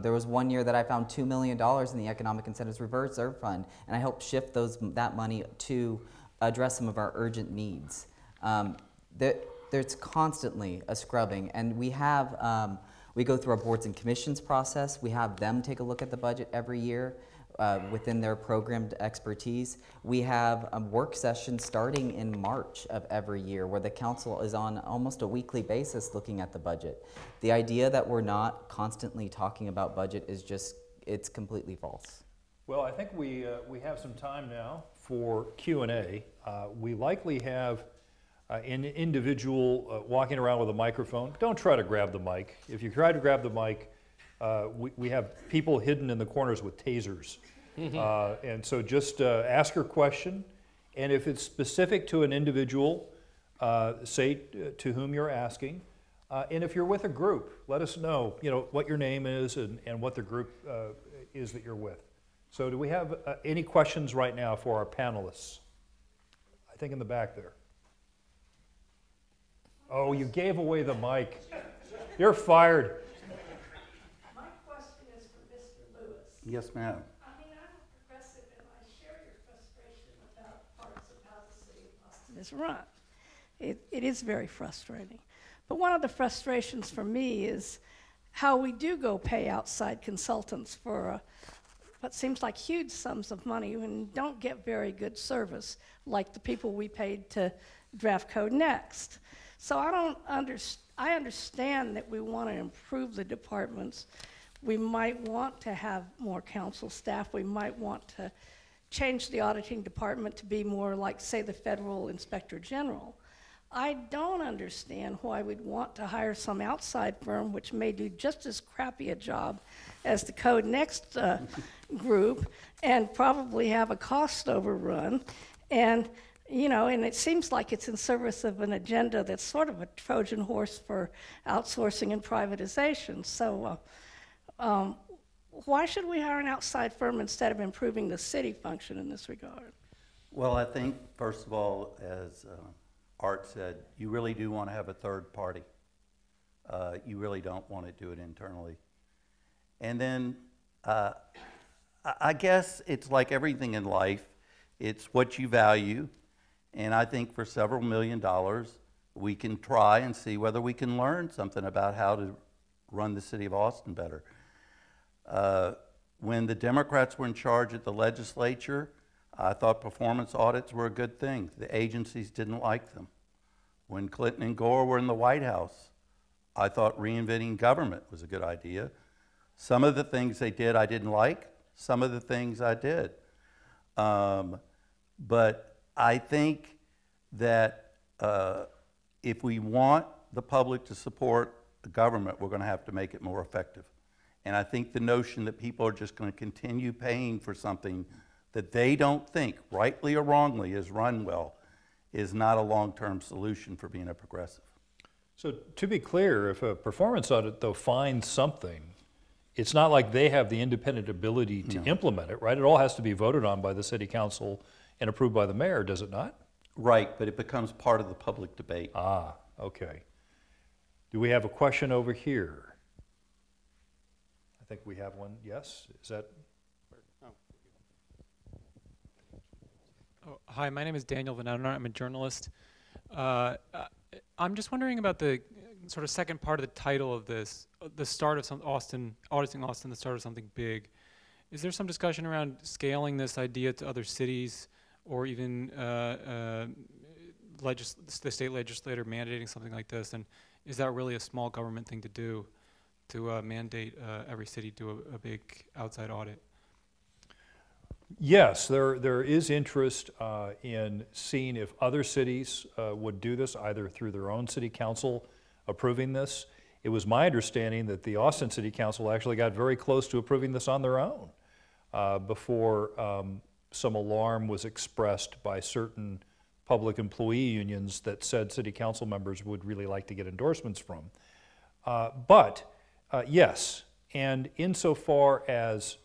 There was one year that I found $2 million in the Economic Incentives Reserve Fund, and I helped shift that money to address some of our urgent needs. There's constantly a scrubbing, and we have, we go through our boards and commissions process. We have them take a look at the budget every year within their programmed expertise. We have a work session starting in March of every year where the council is on almost a weekly basis looking at the budget. The idea that we're not constantly talking about budget is just, it's completely false. Well, I think we have some time now for Q&A. We likely have an individual walking around with a microphone. Don't try to grab the mic. If you try to grab the mic, we have people hidden in the corners with tasers. And so just ask your question, and if it's specific to an individual, say to whom you're asking. And if you're with a group, let us know, what your name is and what the group is that you're with. So do we have any questions right now for our panelists? I think in the back there. Oh, you gave away the mic. You're fired. My question is for Mr. Lewis. Yes, ma'am. I mean, I'm a progressive and I share your frustration about parts of how the city of Austin is run. It is very frustrating. But one of the frustrations for me is how we do go pay outside consultants for what seems like huge sums of money and don't get very good service, like the people we paid to draft code next. So I understand that we want to improve the departments. We might want to have more council staff. We might want to change the auditing department to be more like, say, the federal inspector general. I don't understand why we'd want to hire some outside firm which may do just as crappy a job as the Code Next group and probably have a cost overrun. And and it seems like it's in service of an agenda that's sort of a Trojan horse for outsourcing and privatization. So why should we hire an outside firm instead of improving the city function in this regard? Well, I think, first of all, as Art said, you really do want to have a third party. You really don't want to do it internally. And then I guess it's like everything in life. It's what you value. And I think for several $1 million, we can try and see whether we can learn something about how to run the city of Austin better. When the Democrats were in charge at the legislature, I thought performance audits were a good thing. The agencies didn't like them. When Clinton and Gore were in the White House, I thought reinventing government was a good idea. Some of the things they did I didn't like, some of the things I did. But I think that if we want the public to support the government, we're going to have to make it more effective. And I think the notion that people are just going to continue paying for something that they don't think, rightly or wrongly, is run well, is not a long-term solution for being a progressive. So to be clear, if a performance audit, though, finds something, it's not like they have the independent ability to implement it, right? It all has to be voted on by the city council and approved by the mayor, does it not? Right, but it becomes part of the public debate. Ah, okay. Do we have a question over here? I think we have one. Yes? Is that? Oh, hi, my name is Daniel Venadner. I'm a journalist. I'm just wondering about the sort of second part of the title of this, the start of Auditing Austin, the start of something big. Is there some discussion around scaling this idea to other cities, or even the state legislator mandating something like this? And is that really a small government thing to do, to mandate every city do a big outside audit? Yes, there is interest in seeing if other cities would do this, either through their own city council approving this. It was my understanding that the Austin City Council actually got very close to approving this on their own. before some alarm was expressed by certain public employee unions that said city council members would really like to get endorsements from. Yes, and insofar as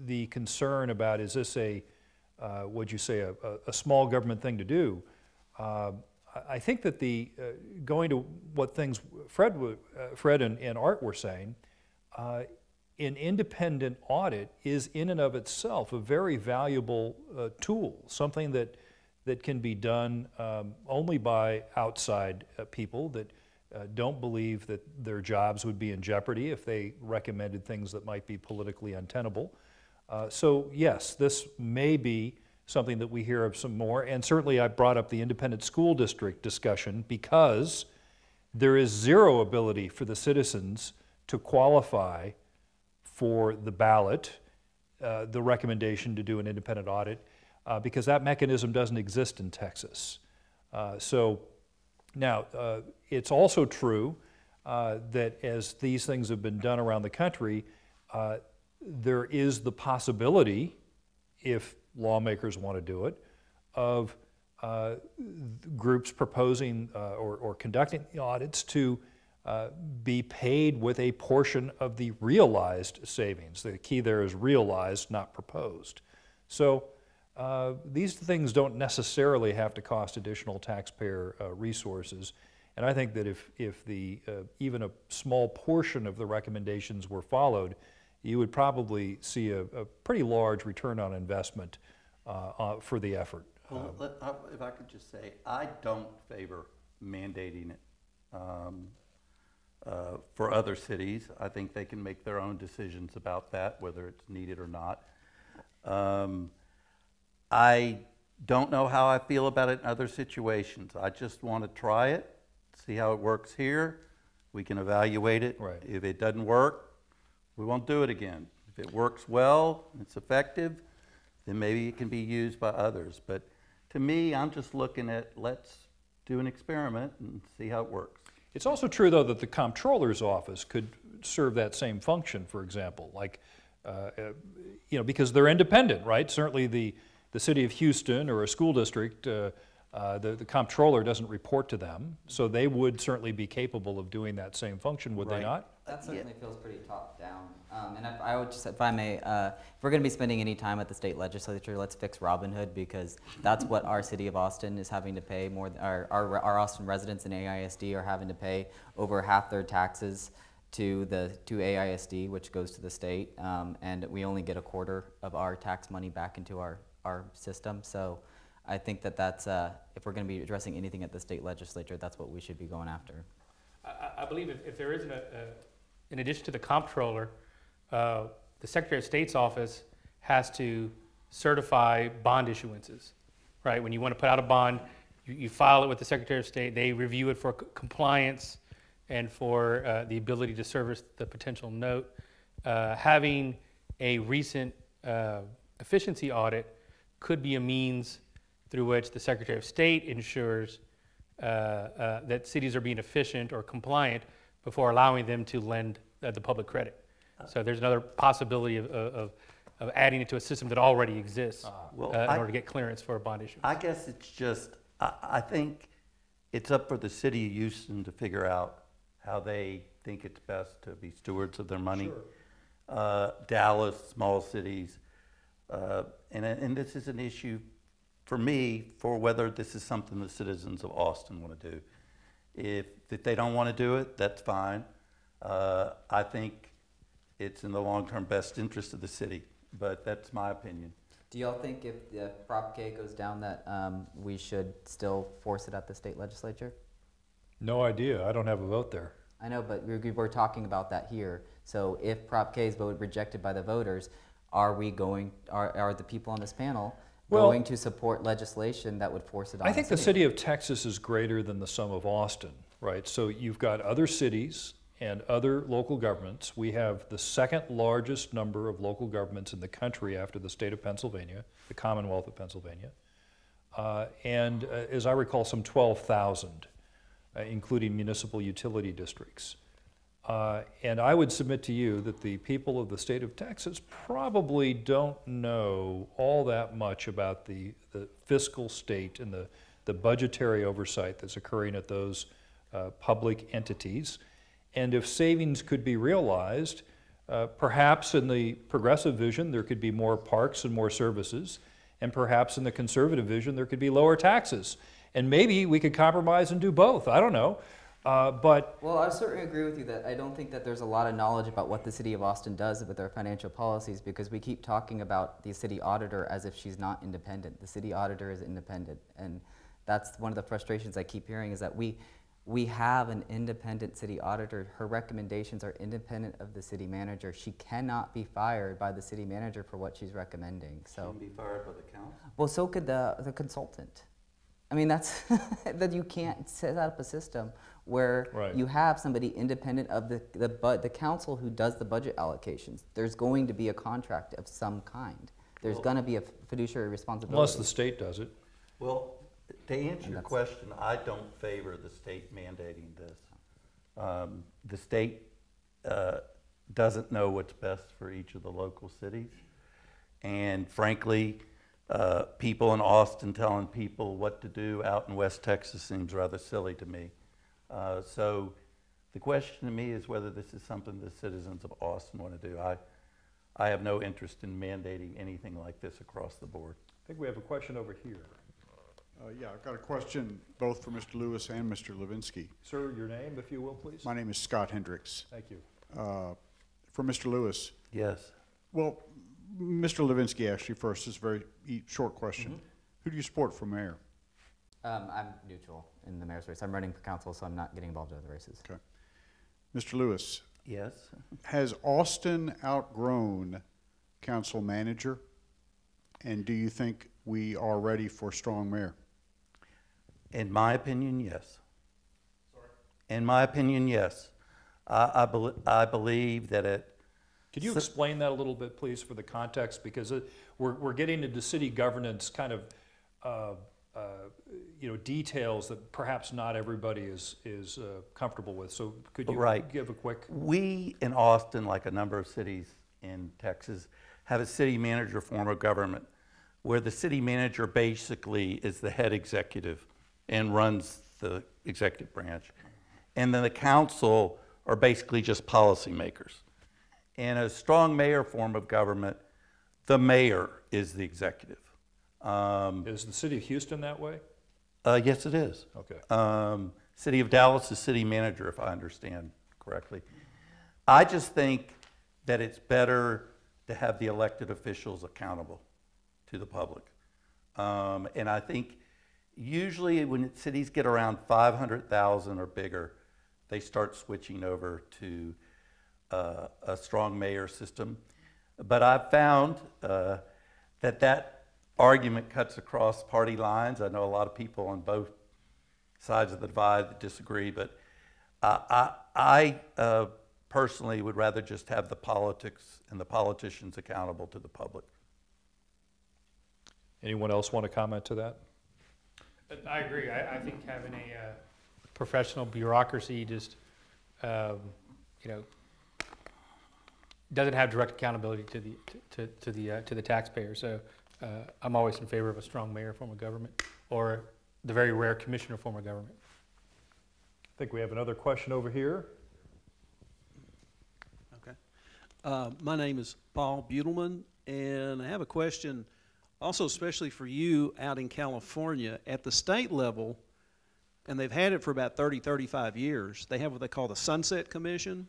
the concern about is this a, what'd you say, a small government thing to do, I think that the, going to what things Fred and Art were saying, an independent audit is in and of itself a very valuable tool, something that can be done only by outside people that don't believe that their jobs would be in jeopardy if they recommended things that might be politically untenable. So yes, this may be something that we hear of some more, and certainly I brought up the independent school district discussion because there is zero ability for the citizens to qualify for the ballot, the recommendation to do an independent audit, because that mechanism doesn't exist in Texas. So now, it's also true that as these things have been done around the country, there is the possibility, if lawmakers want to do it, of groups proposing or conducting the audits to be paid with a portion of the realized savings. The key there is realized, not proposed. So these things don't necessarily have to cost additional taxpayer resources. And I think that if the, even a small portion of the recommendations were followed, you would probably see a pretty large return on investment for the effort. Well, if I could just say, I don't favor mandating it for other cities. I think they can make their own decisions about that, whether it's needed or not. I don't know how I feel about it in other situations. I just want to try it, see how it works here. We can evaluate it. Right. If it doesn't work, we won't do it again. If it works well, it's effective, then maybe it can be used by others. But to me, I'm just looking at, let's do an experiment and see how it works. It's also true, though, that the comptroller's office could serve that same function, for example, like, you know, because they're independent, right? Certainly the city of Houston or a school district, the comptroller doesn't report to them, so they would certainly be capable of doing that same function, would they not? That certainly feels pretty top down. And I would just, if I may, if we're going to be spending any time at the state legislature, let's fix Robin Hood, because that's what our city of Austin is having to pay more. Our Austin residents in AISD are having to pay over half their taxes to AISD, which goes to the state, and we only get a quarter of our tax money back into our system. So I think that that's, if we're going to be addressing anything at the state legislature, that's what we should be going after. I believe if there isn't in addition to the comptroller, the Secretary of State's office has to certify bond issuances, right? When you want to put out a bond, you file it with the Secretary of State, they review it for compliance and for the ability to service the potential note. Having a recent efficiency audit could be a means through which the Secretary of State ensures that cities are being efficient or compliant before allowing them to lend the public credit. So there's another possibility of adding it to a system that already exists in order to get clearance for a bond issuance. I guess it's just, I think it's up for the city of Houston to figure out how they think it's best to be stewards of their money. Sure. Dallas, small cities, and this is an issue for me for whether this is something the citizens of Austin want to do. If they don't want to do it, that's fine. I think it's in the long-term best interest of the city, but that's my opinion. Do y'all think if the Prop K goes down that we should still force it at the state legislature? No idea. I don't have a vote there. I know, but we're talking about that here. So if Prop K is rejected by the voters, are the people on this panel going to support legislation that would force it on I think the city of Texas is greater than the sum of Austin, right? So you've got other cities and other local governments. We have the second largest number of local governments in the country after the state of Pennsylvania, the Commonwealth of Pennsylvania. And as I recall, some 12,000, including municipal utility districts. And I would submit to you that the people of the state of Texas probably don't know all that much about the fiscal state and the budgetary oversight that's occurring at those public entities. And if savings could be realized, perhaps in the progressive vision there could be more parks and more services, and perhaps in the conservative vision there could be lower taxes. And maybe we could compromise and do both, I don't know. Well, I certainly agree with you that I don't think that there's a lot of knowledge about what the city of Austin does with their financial policies, because we keep talking about the city auditor as if she's not independent. The city auditor is independent, and that's one of the frustrations I keep hearing, is that we have an independent city auditor. Her recommendations are independent of the city manager. She cannot be fired by the city manager for what she's recommending. So She can be fired by the council. well, so could the consultant. I mean, that's that you can't set up a system where Right. you have somebody independent of the council who does the budget allocations. There's going to be a contract of some kind. There's Well, going to be a fiduciary responsibility. Unless the state does it. Well, to answer your that's- question, I don't favor the state mandating this. The state doesn't know what's best for each of the local cities. And frankly, people in Austin telling people what to do out in West Texas seems rather silly to me. So the question to me is whether this is something the citizens of Austin want to do. I have no interest in mandating anything like this across the board. I think we have a question over here. Yeah, I've got a question both for Mr. Lewis and Mr. Levinski. Sir, your name, if you will, please. My name is Scott Hendricks. Thank you. For Mr. Lewis, Yes. well, Mr. Levinski asked you first, this very short question. Who do you support for mayor? I'm neutral in the mayor's race. I'm running for council, so I'm not getting involved in other races. Okay. Mr. Lewis, Yes. has Austin outgrown council manager? And do you think we are ready for a strong mayor? In my opinion, yes. Sorry? In my opinion, yes. I believe that it. Could you explain that a little bit, please, for the context? Because we're getting into city governance kind of, details that perhaps not everybody is comfortable with. So could you Right. give a quick? We in Austin, like a number of cities in Texas, have a city manager form of government where the city manager basically is the head executive and runs the executive branch. And then the council are basically just policymakers. In a strong mayor form of government, the mayor is the executive. Is the city of Houston that way? Yes, it is. Okay. City of Dallas is city manager, if I understand correctly. I just think that it's better to have the elected officials accountable to the public. And I think usually when cities get around 500,000 or bigger, they start switching over to a strong mayor system. But I've found that argument cuts across party lines. I know a lot of people on both sides of the divide that disagree, but I personally would rather just have the politics and the politicians accountable to the public. Anyone else want to comment to that? I agree. I think having a professional bureaucracy just, doesn't have direct accountability to the taxpayer. So I'm always in favor of a strong mayor form of government, or the very rare commissioner form of government. I think we have another question over here. Okay. My name is Paul Butelman, and I have a question also especially for you out in California. At the state level, and they've had it for about 30, 35 years, they have what they call the Sunset Commission.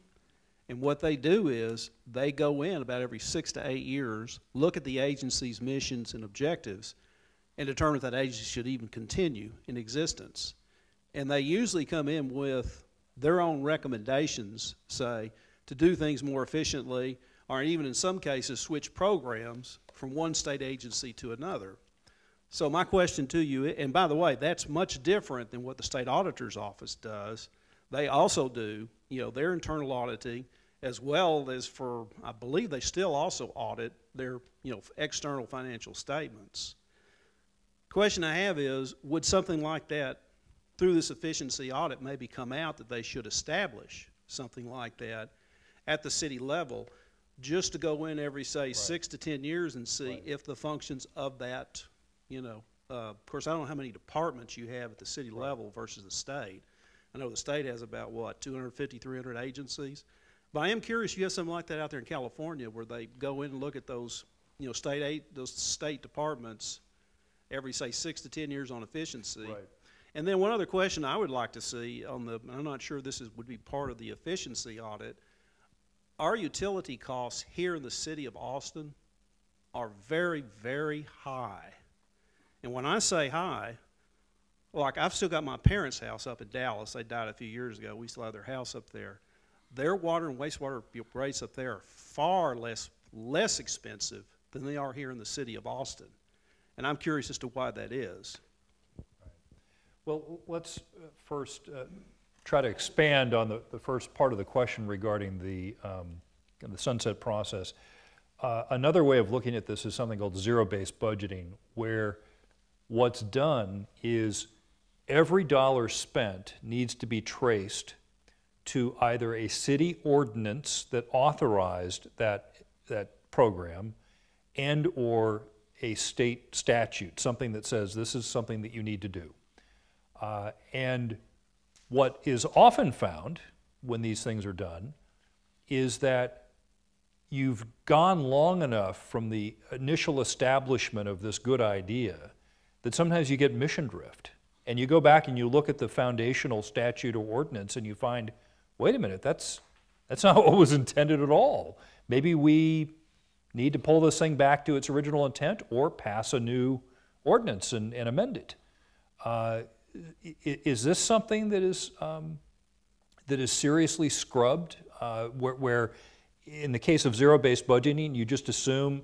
And what they do is they go in about every 6 to 8 years, look at the agency's missions and objectives, and determine if that agency should even continue in existence. And they usually come in with their own recommendations, say, to do things more efficiently, or even in some cases switch programs from one state agency to another. So my question to you, and by the way, that's much different than what the state auditor's office does. They also do, their internal auditing, as well as for, I believe they still also audit their, external financial statements. Question I have is, would something like that, through this efficiency audit, maybe come out that they should establish something like that, at the city level, just to go in every, say, 6 to 10 years and see if the functions of that, you know, of course, I don't know how many departments you have at the city level versus the state. I know the state has about, what, 250, 300 agencies? But I am curious, you have something like that out there in California where they go in and look at those, you know, those state departments every, say, 6 to 10 years on efficiency. Right. And then one other question I would like to see on the, I'm not sure this would be part of the efficiency audit, our utility costs here in the city of Austin are very, very high. And when I say high, like I've still got my parents' house up in Dallas. They died a few years ago. We still have their house up there. Their water and wastewater rates up there are far less expensive than they are here in the city of Austin. And I'm curious as to why that is. Well, let's first try to expand on the first part of the question regarding the sunset process. Another way of looking at this is something called zero-based budgeting, where what's done is every dollar spent needs to be traced to either a city ordinance that authorized that program and or a state statute, something that says this is something that you need to do. And what is often found when these things are done is that you've gone long enough from the initial establishment of this good idea that sometimes you get mission drift. And you go back and you look at the foundational statute or ordinance and you find, wait a minute, that's not what was intended at all. Maybe we need to pull this thing back to its original intent or pass a new ordinance and amend it. Is this something that is seriously scrubbed, where in the case of zero-based budgeting, you just assume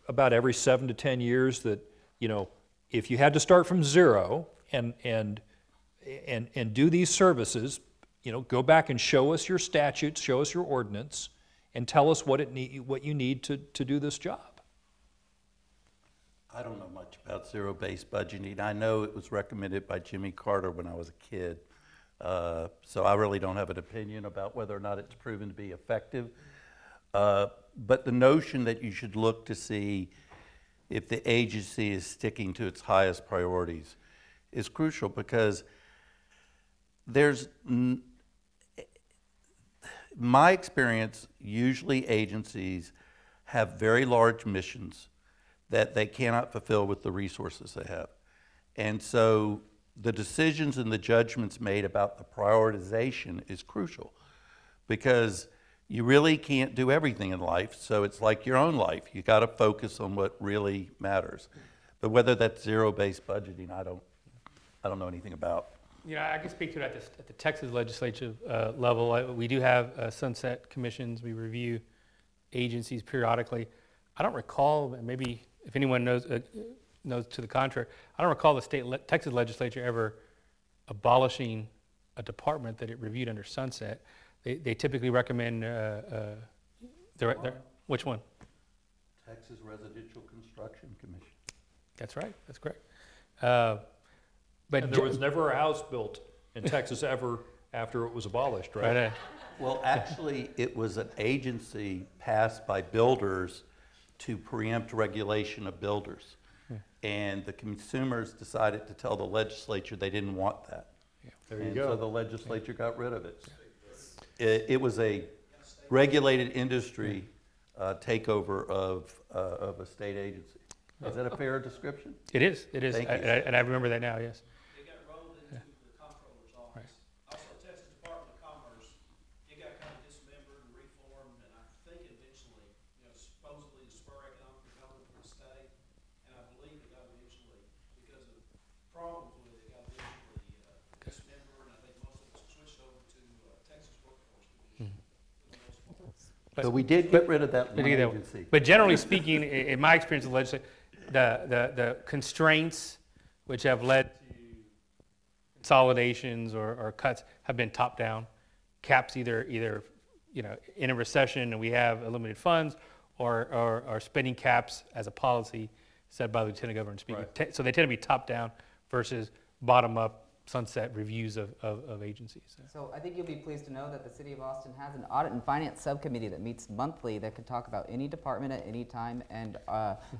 about every 7 to 10 years that, you know, if you had to start from zero and do these services, you know, go back and show us your statutes, show us your ordinance, and tell us what you need to do this job. I don't know much about zero-based budgeting. I know it was recommended by Jimmy Carter when I was a kid. So I really don't have an opinion about whether or not it's proven to be effective. But the notion that you should look to see if the agency is sticking to its highest priorities is crucial, because there's, my experience, usually agencies have very large missions that they cannot fulfill with the resources they have. And so the decisions and the judgments made about the prioritization is crucial, because you really can't do everything in life. So it's like your own life. You got to focus on what really matters. But whether that's zero-based budgeting, I don't know anything about. You know, I can speak to it at the Texas legislative level. We do have sunset commissions. We review agencies periodically. I don't recall, maybe if anyone knows to the contrary, I don't recall the Texas legislature ever abolishing a department that it reviewed under sunset. They typically recommend, which one? Texas Residential Construction Commission. That's right, that's correct. But and there was never a house built in Texas ever after it was abolished, right? Right. Well, actually, it was an agency passed by builders to preempt regulation of builders. Yeah. And the consumers decided to tell the legislature they didn't want that. Yeah. There you go. So the legislature got rid of it. It was a regulated industry takeover of a state agency. Is that a fair description? It is. It is. Thank you. And I remember that now, yes. It got rolled into the comptroller's office. Right. Also, Texas Department of Commerce, it got kind of dismembered and reformed, and I think eventually, you know, supposedly to spur economic development for the state, and I believe it got eventually, because of problems with it, got eventually dismembered, and I think most of it switched over to Texas Workforce Division. So we did get rid of that one agency. But generally speaking, in my experience with legislation, the constraints which have led to consolidations or cuts have been top down. Caps either you know, in a recession and we have limited funds, or spending caps as a policy set by the Lieutenant Governor and Speaker. Right. So they tend to be top down versus bottom up sunset reviews of agencies. So I think you'll be pleased to know that the City of Austin has an Audit and Finance Subcommittee that meets monthly that can talk about any department at any time, and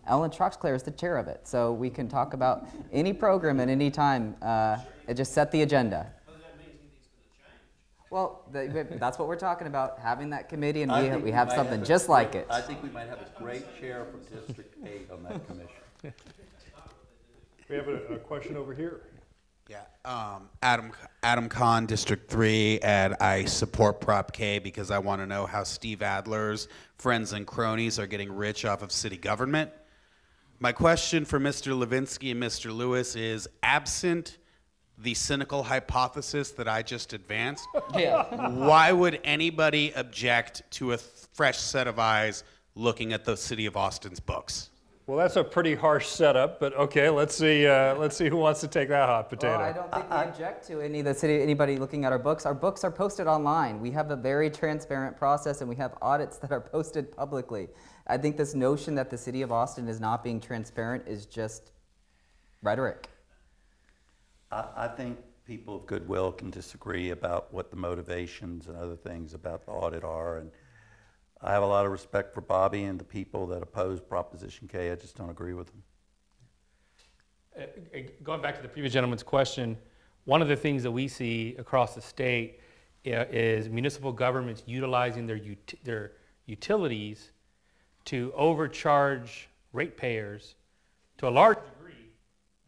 Ellen Troxclair is the chair of it. So we can talk about any program at any time and just set the agenda. Well, that's what we're talking about, having that committee, and we have something just like it. I think we might have a great chair from District 8 on that commission. We have a question over here. Yeah, Adam Kahn, District 3, and I support Prop K because I want to know how Steve Adler's friends and cronies are getting rich off of city government. My question for Mr. Levinski and Mr. Lewis is, absent the cynical hypothesis that I just advanced, why would anybody object to a fresh set of eyes looking at the City of Austin's books? Well, that's a pretty harsh setup, but okay, let's see who wants to take that hot potato. Well, I don't think we object to anybody looking at our books. Our books are posted online. We have a very transparent process, and we have audits that are posted publicly. I think this notion that the City of Austin is not being transparent is just rhetoric. I think people of goodwill can disagree about what the motivations and other things about the audit are, and I have a lot of respect for Bobby and the people that oppose Proposition K. I just don't agree with them. Going back to the previous gentleman's question, one of the things that we see across the state is municipal governments utilizing their utilities to overcharge ratepayers to a large degree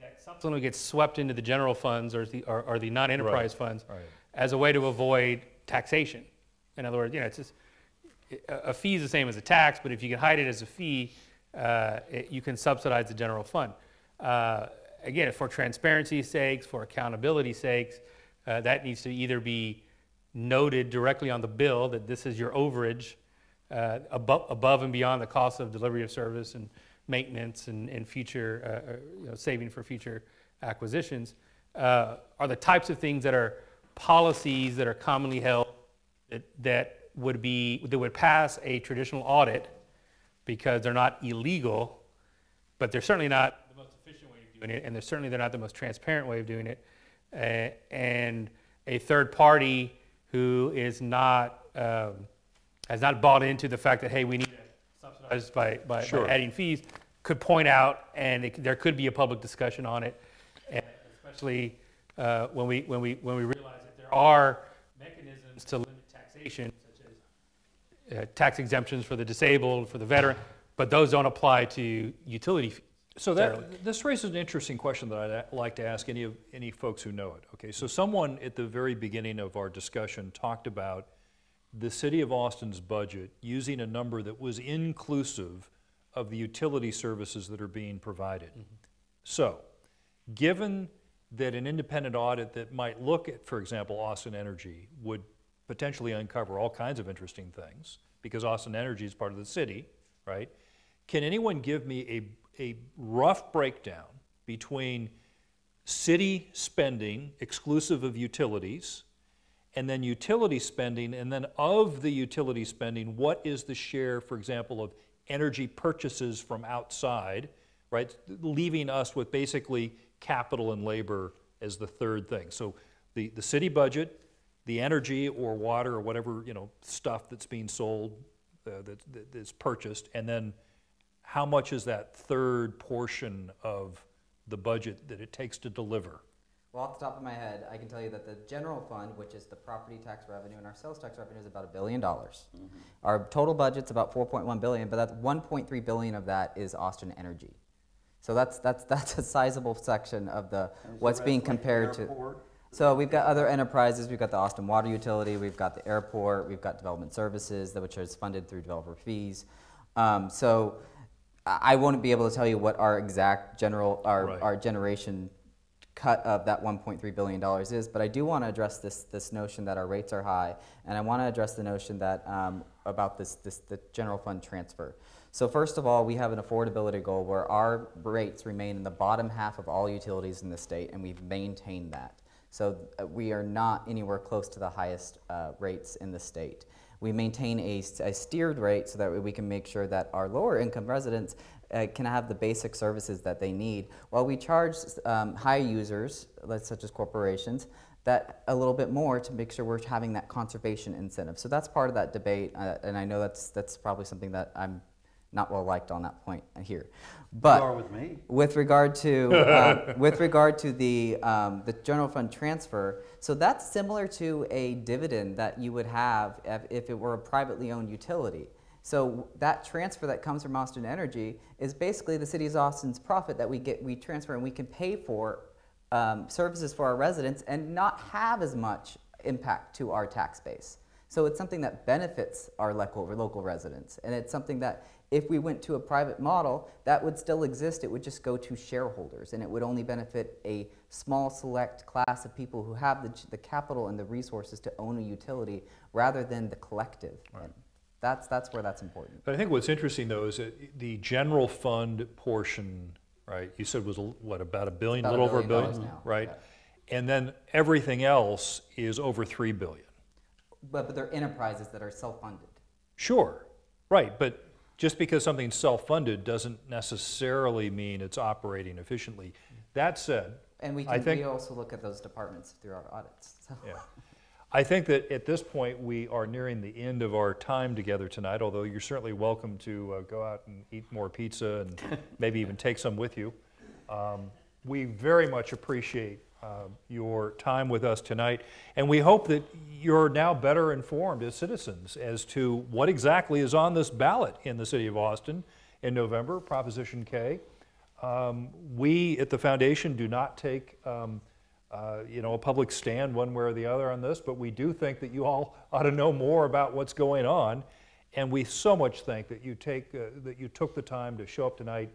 that something gets swept into the general funds or the non-enterprise funds as a way to avoid taxation. In other words, it's just, a fee is the same as a tax, but if you can hide it as a fee, you can subsidize the general fund. Again, for transparency's sakes, for accountability's sakes, that needs to either be noted directly on the bill that this is your overage above and beyond the cost of delivery of service and maintenance and future saving for future acquisitions, are the types of things that are policies that are commonly held that would pass a traditional audit because they're not illegal, but they're certainly not the most efficient way of doing it, and they're not the most transparent way of doing it. And a third party who has not bought into the fact that, hey, we need to subsidize by adding fees, could point out, and there could be a public discussion on it, and especially when we realize that there are mechanisms to limit taxation, tax exemptions for the disabled, for the veteran, but those don't apply to utility fees. So this raises an interesting question that I'd like to ask any folks who know it. Okay, so someone at the very beginning of our discussion talked about the City of Austin's budget using a number that was inclusive of the utility services that are being provided. Mm-hmm. So, given that an independent audit that might look at, for example, Austin Energy would potentially uncover all kinds of interesting things, because Austin Energy is part of the city, right? Can anyone give me a rough breakdown between city spending exclusive of utilities, and then utility spending, and then of the utility spending, what is the share, for example, of energy purchases from outside, right? Leaving us with basically capital and labor as the third thing. So the city budget, the energy or water or whatever, stuff that's being sold, that's purchased, and then how much is that third portion of the budget that it takes to deliver? Well, off the top of my head, I can tell you that the general fund, which is the property tax revenue, and our sales tax revenue is about $1 billion. Mm-hmm. Our total budget's about $4.1 billion, but that's $1.3 billion of that is Austin Energy. So that's a sizable section of what's being compared to. So we've got other enterprises. We've got the Austin Water Utility. We've got the airport. We've got development services, which is funded through developer fees. So I won't be able to tell you what our exact our generation cut of that $1.3 billion is, but I do want to address this notion that our rates are high, and I want to address the notion that about the general fund transfer. So first of all, we have an affordability goal where our rates remain in the bottom half of all utilities in the state, and we've maintained that. So we are not anywhere close to the highest rates in the state. We maintain a steered rate so that we can make sure that our lower income residents can have the basic services that they need, while we charge high users, such as corporations, that a little bit more to make sure we're having that conservation incentive. So that's part of that debate, and I know that's probably something that I'm not well liked on that point here. But You are with me. with regard to the general fund transfer, so that's similar to a dividend that you would have if it were a privately owned utility. So that transfer that comes from Austin Energy is basically the city of Austin's profit that we transfer, and we can pay for services for our residents and not have as much impact to our tax base. So it's something that benefits our local residents, and it's something that if we went to a private model, that would still exist. It would just go to shareholders, and it would only benefit a small select class of people who have the capital and the resources to own a utility rather than the collective. Right. And that's where that's important. But I think what's interesting, though, is that the general fund portion, right, you said was, what, about $1 billion, a little over $1 billion, now. right? Yeah. And then everything else is over $3 billion. But they're enterprises that are self-funded. Sure, right, but just because something's self-funded doesn't necessarily mean it's operating efficiently. That said, And we also look at those departments through our audits. So. yeah. I think that at this point we are nearing the end of our time together tonight, although you're certainly welcome to go out and eat more pizza and maybe even take some with you. We very much appreciate your time with us tonight, and we hope that you're now better informed as citizens as to what exactly is on this ballot in the city of Austin in November, Proposition K. We at the foundation do not take a public stand one way or the other on this, but we do think that you all ought to know more about what's going on, and we so much think that you took the time to show up tonight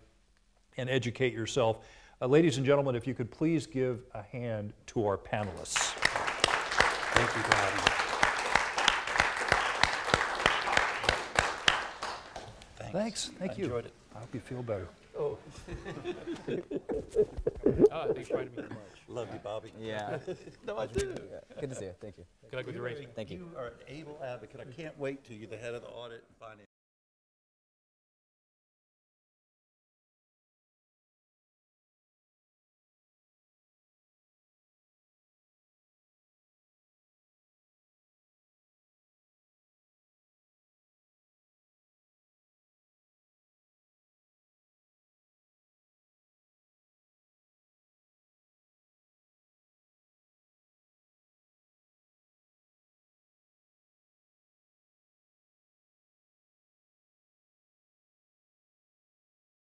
and educate yourself. Ladies and gentlemen, if you could please give a hand to our panelists. Thank you for having me. Thanks. Thank you. Enjoyed it. I hope you feel better. Oh, thanks for inviting me. Love you, Bobby. Yeah. No, I do. Good to see you. Thank you. Good luck with your race. Thank you. You are an able advocate. I can't wait till you're the head of the audit and finance.